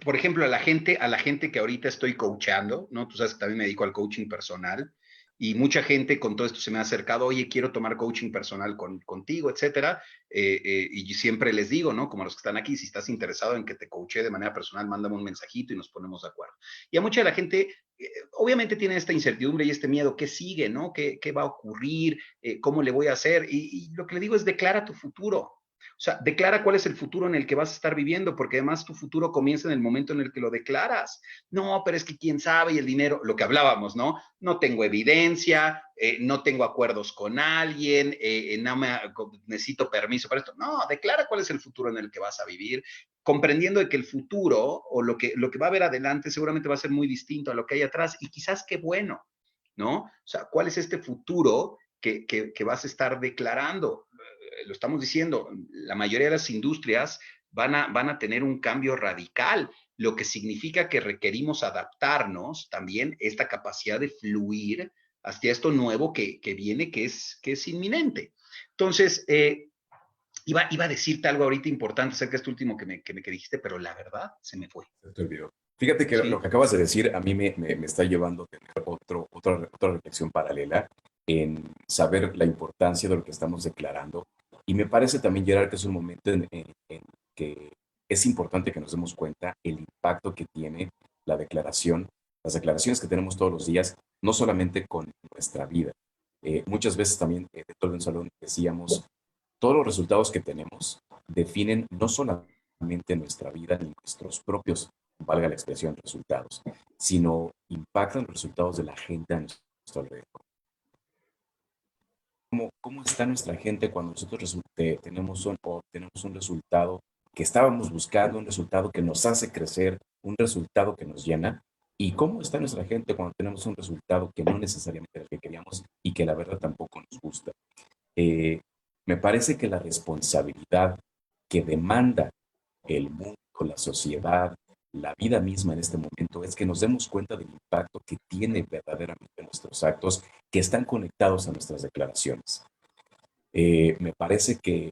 por ejemplo, a la gente que ahorita estoy coachando, ¿no? Tú sabes que también me dedico al coaching personal y mucha gente con todo esto se me ha acercado, oye, quiero tomar coaching personal contigo, etcétera. Y siempre les digo, ¿no? Como a los que están aquí, si estás interesado en que te coache de manera personal, mándame un mensajito y nos ponemos de acuerdo. Y a mucha de la gente, obviamente tiene esta incertidumbre y este miedo, ¿qué sigue, no? ¿Qué va a ocurrir? ¿Cómo le voy a hacer? Y lo que le digo es declara tu futuro. O sea, declara cuál es el futuro en el que vas a estar viviendo, porque además tu futuro comienza en el momento en el que lo declaras. No, pero es que quién sabe y el dinero, lo que hablábamos, ¿no? No tengo evidencia, no tengo acuerdos con alguien, no necesito permiso para esto. No, declara cuál es el futuro en el que vas a vivir, comprendiendo de que el futuro o lo que va a haber adelante seguramente va a ser muy distinto a lo que hay atrás y quizás qué bueno, ¿no? O sea, ¿cuál es este futuro que vas a estar declarando? Lo estamos diciendo, la mayoría de las industrias van a tener un cambio radical, lo que significa que requerimos adaptarnos también esta capacidad de fluir hacia esto nuevo que viene, que es inminente. Entonces, iba a decirte algo ahorita importante acerca de este último que dijiste, pero la verdad se me fue. Se te olvidó. Fíjate que lo Sí, que acabas de decir a mí me está llevando a tener otra reflexión paralela en saber la importancia de lo que estamos declarando. Y me parece también, Gerard, que es un momento en que es importante que nos demos cuenta el impacto que tiene la declaración, las declaraciones que tenemos todos los días, no solamente con nuestra vida. Muchas veces también dentro de un salón decíamos, todos los resultados que tenemos definen no solamente nuestra vida ni nuestros propios valga la expresión, resultados, sino impactan los resultados de la gente a nuestro alrededor. ¿Cómo está nuestra gente cuando nosotros tenemos un resultado que estábamos buscando, un resultado que nos hace crecer, un resultado que nos llena? ¿Y cómo está nuestra gente cuando tenemos un resultado que no necesariamente era el que queríamos y que la verdad tampoco nos gusta? Me parece que la responsabilidad que demanda el mundo, la sociedad, la vida misma en este momento es que nos demos cuenta del impacto que tiene verdaderamente nuestros actos que están conectados a nuestras declaraciones. Me parece que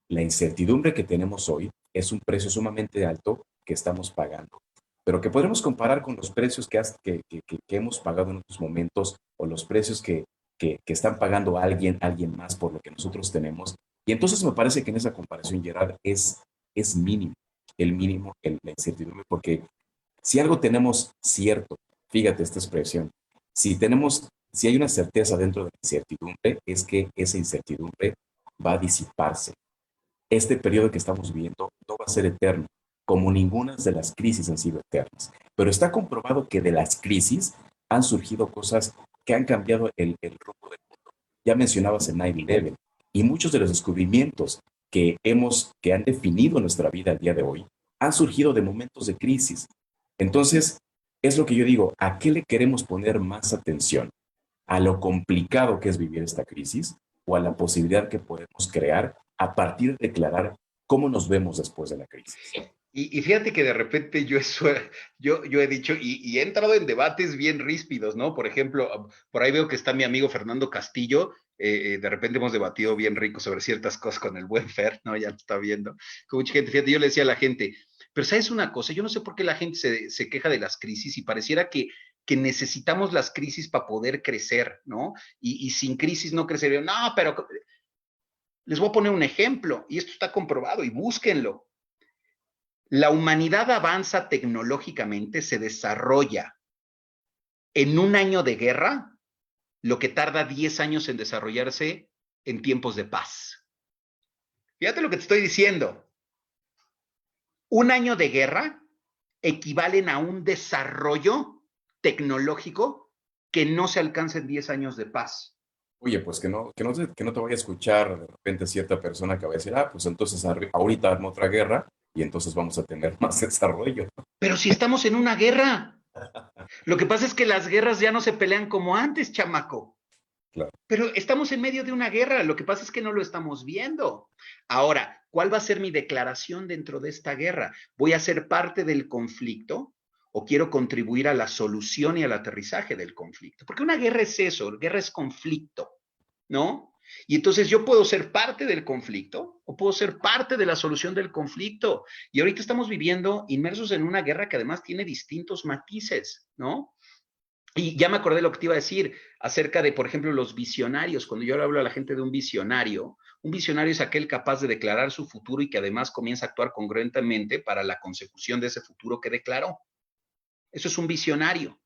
la incertidumbre que tenemos hoy es un precio sumamente alto que estamos pagando, pero que podremos comparar con los precios que hemos pagado en otros momentos o los precios que están pagando alguien más por lo que nosotros tenemos. Y entonces me parece que en esa comparación, Gerard, es mínimo, el mínimo, la incertidumbre, porque si algo tenemos cierto, fíjate esta expresión, si hay una certeza dentro de la incertidumbre, es que esa incertidumbre va a disiparse. Este periodo que estamos viviendo no va a ser eterno, como ninguna de las crisis han sido eternas. Pero está comprobado que de las crisis han surgido cosas que han cambiado el rumbo del mundo. Ya mencionabas el 9/11 y muchos de los descubrimientos que han definido nuestra vida al día de hoy han surgido de momentos de crisis. Entonces, es lo que yo digo, ¿a qué le queremos poner más atención? ¿A lo complicado que es vivir esta crisis o a la posibilidad que podemos crear a partir de declarar cómo nos vemos después de la crisis? Y fíjate que de repente yo he dicho y he entrado en debates bien ríspidos, ¿no? Por ejemplo, por ahí veo que está mi amigo Fernando Castillo. De repente hemos debatido bien rico sobre ciertas cosas con el buen Fer, ¿no? Ya lo está viendo. Con mucha gente, fíjate, yo le decía a la gente, pero ¿sabes una cosa? Yo no sé por qué la gente se queja de las crisis y pareciera que necesitamos las crisis para poder crecer, ¿no? Y sin crisis no crecería. No, pero les voy a poner un ejemplo y esto está comprobado y búsquenlo. La humanidad avanza tecnológicamente, se desarrolla en un año de guerra, lo que tarda 10 años en desarrollarse en tiempos de paz. Fíjate lo que te estoy diciendo. Un año de guerra equivalen a un desarrollo tecnológico que no se alcanza en 10 años de paz. Oye, pues que no te vaya a escuchar de repente cierta persona que va a decir, pues entonces ahorita arma otra guerra y entonces vamos a tener más desarrollo. Pero si estamos en una guerra, lo que pasa es que las guerras ya no se pelean como antes, chamaco. Claro. Pero estamos en medio de una guerra, lo que pasa es que no lo estamos viendo. Ahora, ¿cuál va a ser mi declaración dentro de esta guerra? ¿Voy a ser parte del conflicto o quiero contribuir a la solución y al aterrizaje del conflicto? Porque una guerra es eso, guerra es conflicto, ¿no? Y entonces yo puedo ser parte del conflicto o puedo ser parte de la solución del conflicto. Y ahorita estamos viviendo inmersos en una guerra que además tiene distintos matices, ¿no? Y ya me acordé lo que te iba a decir acerca de, por ejemplo, los visionarios. Cuando yo le hablo a la gente de un visionario es aquel capaz de declarar su futuro y que además comienza a actuar congruentemente para la consecución de ese futuro que declaró. Eso es un visionario.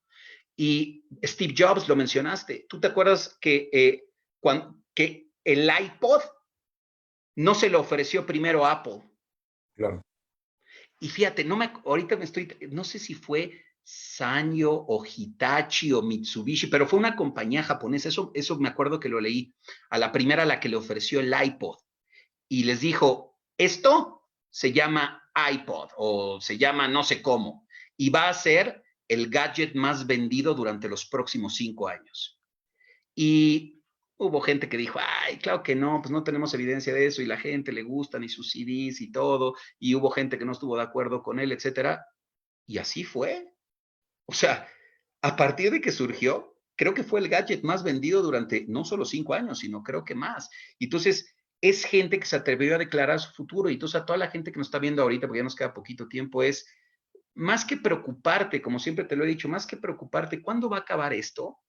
Y Steve Jobs, lo mencionaste. ¿Tú te acuerdas que el iPod no se lo ofreció primero a Apple? Claro. Y fíjate, ahorita no sé si fue Sanyo o Hitachi o Mitsubishi, pero fue una compañía japonesa, eso me acuerdo que lo leí, a la primera a la que le ofreció el iPod y les dijo, esto se llama iPod o se llama no sé cómo y va a ser el gadget más vendido durante los próximos 5 años. Y hubo gente que dijo, ay, claro que no, pues no tenemos evidencia de eso y la gente le gustan y sus CDs y todo, y hubo gente que no estuvo de acuerdo con él, etcétera. Y así fue. O sea, a partir de que surgió, creo que fue el gadget más vendido durante no solo 5 años, sino creo que más. Y entonces, es gente que se atrevió a declarar su futuro. Y entonces, a toda la gente que nos está viendo ahorita, porque ya nos queda poquito tiempo, es más que preocuparte, como siempre te lo he dicho, más que preocuparte, ¿cuándo va a acabar esto?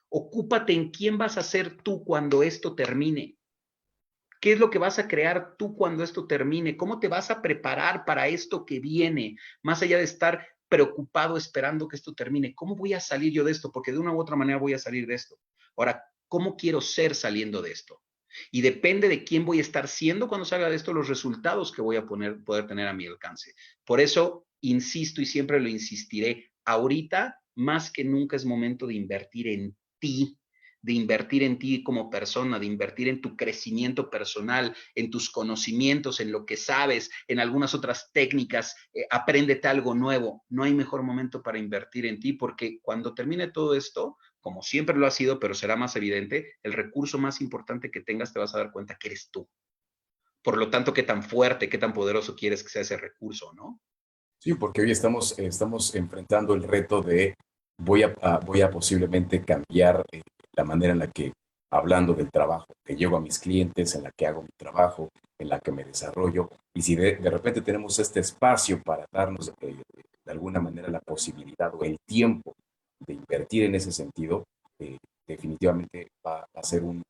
Ocúpate en quién vas a ser tú cuando esto termine. ¿Qué es lo que vas a crear tú cuando esto termine? ¿Cómo te vas a preparar para esto que viene? Más allá de estar preocupado esperando que esto termine. ¿Cómo voy a salir yo de esto? Porque de una u otra manera voy a salir de esto. Ahora, ¿cómo quiero ser saliendo de esto? Y depende de quién voy a estar siendo cuando salga de esto, los resultados que voy a poder tener a mi alcance. Por eso, insisto y siempre lo insistiré, ahorita más que nunca es momento de invertir en ti, de invertir en ti como persona, de invertir en tu crecimiento personal, en tus conocimientos, en lo que sabes, en algunas otras técnicas, apréndete algo nuevo. No hay mejor momento para invertir en ti porque cuando termine todo esto, como siempre lo ha sido, pero será más evidente, el recurso más importante que tengas te vas a dar cuenta que eres tú. Por lo tanto, qué tan fuerte, qué tan poderoso quieres que sea ese recurso, ¿no? Sí, porque hoy estamos enfrentando el reto de voy a posiblemente cambiar la manera en la que, hablando del trabajo, que llego a mis clientes, en la que hago mi trabajo, en la que me desarrollo, y si de repente tenemos este espacio para darnos de alguna manera la posibilidad o el tiempo de invertir en ese sentido, eh, definitivamente va a ser un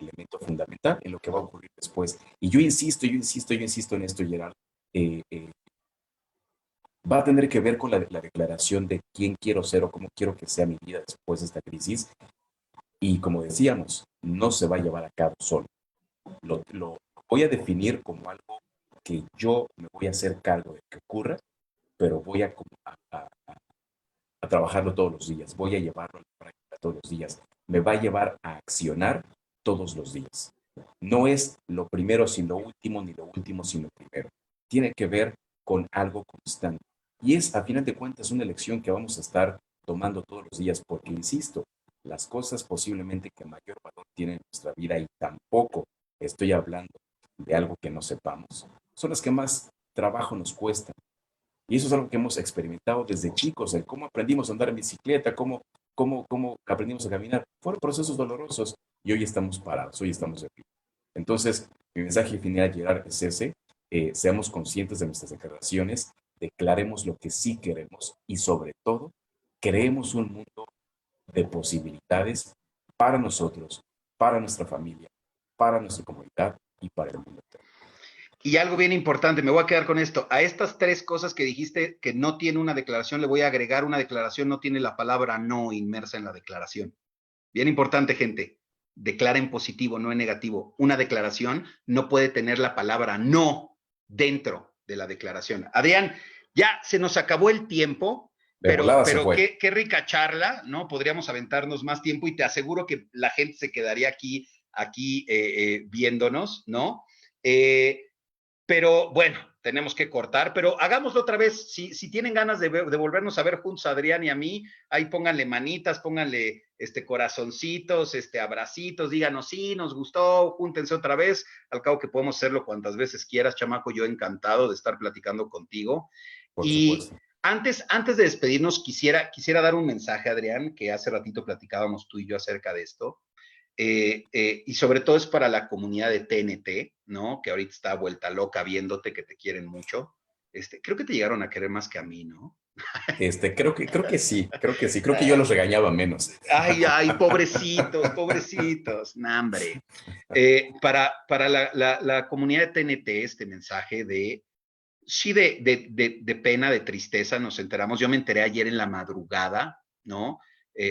elemento fundamental en lo que va a ocurrir después. Y yo insisto en esto, Gerard. eh, eh, Va a tener que ver con la declaración de quién quiero ser o cómo quiero que sea mi vida después de esta crisis. Y como decíamos, no se va a llevar a cabo solo. Lo voy a definir como algo que yo me voy a hacer cargo de que ocurra, pero voy a trabajarlo todos los días, voy a llevarlo a la práctica todos los días. Me va a llevar a accionar todos los días. No es lo primero sin lo último, ni lo último sin lo primero. Tiene que ver con algo constante. Y es, a final de cuentas, una elección que vamos a estar tomando todos los días, porque, insisto, las cosas posiblemente que mayor valor tienen en nuestra vida, y tampoco estoy hablando de algo que no sepamos, son las que más trabajo nos cuestan. Y eso es algo que hemos experimentado desde chicos, el cómo aprendimos a andar en bicicleta, cómo aprendimos a caminar. Fueron procesos dolorosos y hoy estamos parados, hoy estamos de pie. Entonces, mi mensaje final, Gerard, es ese. Seamos conscientes de nuestras declaraciones, declaremos lo que sí queremos y sobre todo, creemos un mundo de posibilidades para nosotros, para nuestra familia, para nuestra comunidad y para el mundo entero. Y algo bien importante, me voy a quedar con esto. A estas tres cosas que dijiste que no tiene una declaración, le voy a agregar una declaración, no tiene la palabra no inmersa en la declaración. Bien importante, gente. Declara en positivo, no en negativo. Una declaración no puede tener la palabra no dentro de la declaración. Adrián, ya se nos acabó el tiempo, De volada se fue. qué rica charla, ¿no? Podríamos aventarnos más tiempo y te aseguro que la gente se quedaría aquí viéndonos, ¿no? Pero bueno, tenemos que cortar, pero hagámoslo otra vez. Si tienen ganas de volvernos a ver juntos, a Adrián y a mí, ahí pónganle manitas, pónganle corazoncitos, abracitos, díganos, sí, nos gustó, júntense otra vez. Al cabo que podemos hacerlo cuantas veces quieras, chamaco, yo encantado de estar platicando contigo. Por Y supuesto. antes de despedirnos, quisiera dar un mensaje, Adrián, que hace ratito platicábamos tú y yo acerca de esto. Y sobre todo es para la comunidad de TNT, ¿no? Que ahorita está vuelta loca viéndote, que te quieren mucho. Creo que te llegaron a querer más que a mí, ¿no? Creo que sí, creo que yo los regañaba menos. Ay, pobrecitos, pobrecitos, nah, hombre. Para la comunidad de TNT, este mensaje sí, de pena, de tristeza, nos enteramos. Yo me enteré ayer en la madrugada, ¿no?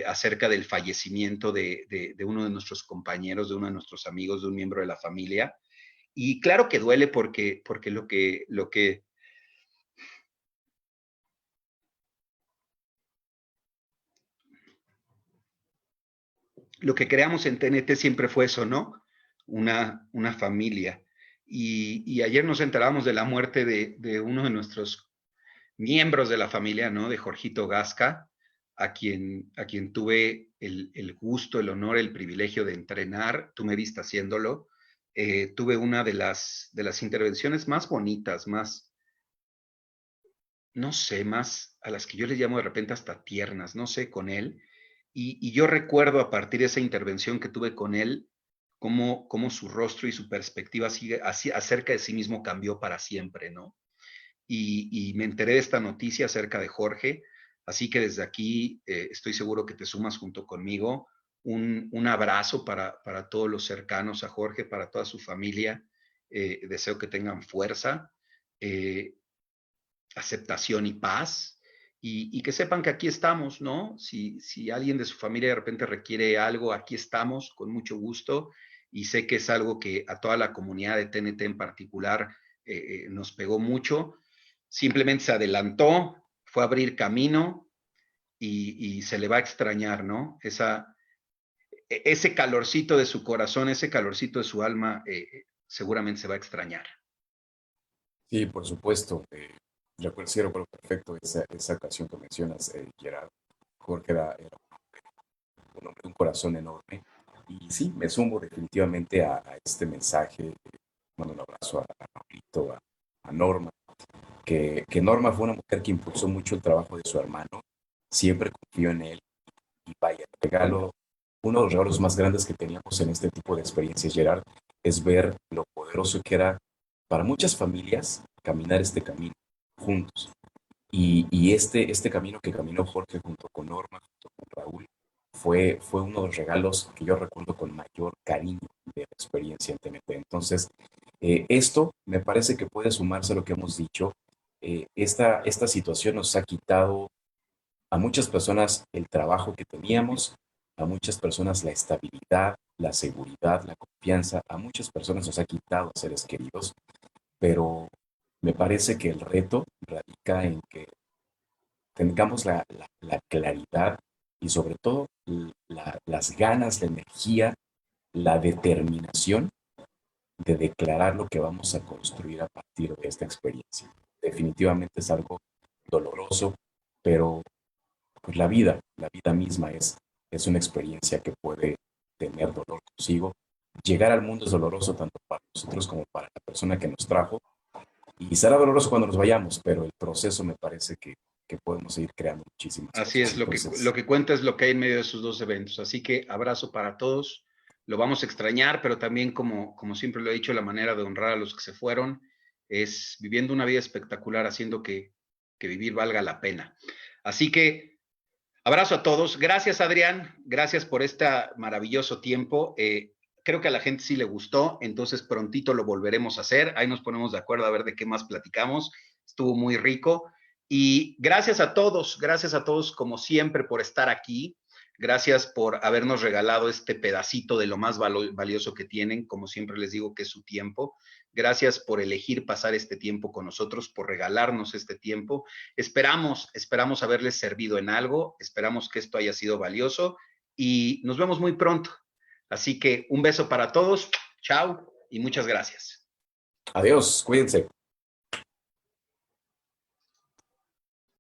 Acerca del fallecimiento de uno de nuestros compañeros, de uno de nuestros amigos, de un miembro de la familia. Y claro que duele porque lo que creamos en TNT siempre fue eso, ¿no? Una familia. Y ayer nos enteramos de la muerte de uno de nuestros miembros de la familia, ¿no? De Jorgito Gasca, a quien tuve el gusto, el honor, el privilegio de entrenar. Tú me viste haciéndolo. Tuve una de las intervenciones más bonitas, más, no sé, más a las que yo les llamo de repente hasta tiernas, no sé, con él. Y yo recuerdo a partir de esa intervención que tuve con él, cómo su rostro y su perspectiva acerca de sí mismo cambió para siempre, ¿no? Y me enteré de esta noticia acerca de Jorge, así que desde aquí estoy seguro que te sumas junto conmigo. Un abrazo para todos los cercanos a Jorge, para toda su familia. Deseo que tengan fuerza, eh, aceptación y paz, y que sepan que aquí estamos, ¿no? Si alguien de su familia de repente requiere algo, aquí estamos con mucho gusto, y sé que es algo que a toda la comunidad de TNT en particular nos pegó mucho. simplemente se adelantó, fue a abrir camino y se le va a extrañar, ¿no? Ese calorcito de su corazón, ese calorcito de su alma, seguramente se va a extrañar. Sí, por supuesto. Recuerdo, sí, recuerdo perfecto esa ocasión que mencionas, Gerard. Jorge era un hombre de un corazón enorme. Y sí, me sumo definitivamente a este mensaje. Mando un abrazo a Pablito, a Norma, que Norma fue una mujer que impulsó mucho el trabajo de su hermano. Siempre confió en él. Y vaya, regalo, uno de los regalos más grandes que teníamos en este tipo de experiencias, Gerard, es ver lo poderoso que era para muchas familias caminar este camino juntos. Y este camino que caminó Jorge junto con Norma, junto con Raúl, fue uno de los regalos que yo recuerdo con mayor cariño de la experiencia en TNT. Entonces, esto me parece que puede sumarse a lo que hemos dicho. Esta situación nos ha quitado a muchas personas el trabajo que teníamos, a muchas personas la estabilidad, la seguridad, la confianza, a muchas personas nos ha quitado seres queridos, pero me parece que el reto radica en que tengamos la claridad y sobre todo las ganas, la energía, la determinación de declarar lo que vamos a construir a partir de esta experiencia. Definitivamente es algo doloroso, pero pues la vida misma es una experiencia que puede tener dolor consigo. Llegar al mundo es doloroso tanto para nosotros como para la persona que nos trajo y será doloroso cuando nos vayamos, pero el proceso me parece que podemos seguir creando muchísimas Así cosas. es, Entonces, lo que cuenta es lo que hay en medio de esos dos eventos. Así que abrazo para todos. Lo vamos a extrañar, pero también, como siempre lo he dicho, la manera de honrar a los que se fueron es viviendo una vida espectacular, haciendo que vivir valga la pena. Así que abrazo a todos. Gracias, Adrián. Gracias por este maravilloso tiempo. Creo que a la gente sí le gustó, entonces prontito lo volveremos a hacer. Ahí nos ponemos de acuerdo a ver de qué más platicamos. Estuvo muy rico. Y gracias a todos como siempre por estar aquí. Gracias por habernos regalado este pedacito de lo más valioso que tienen, como siempre les digo, que es su tiempo. Gracias por elegir pasar este tiempo con nosotros, por regalarnos este tiempo. Esperamos haberles servido en algo, esperamos que esto haya sido valioso y nos vemos muy pronto. Así que un beso para todos, chao y muchas gracias. adiós, cuídense.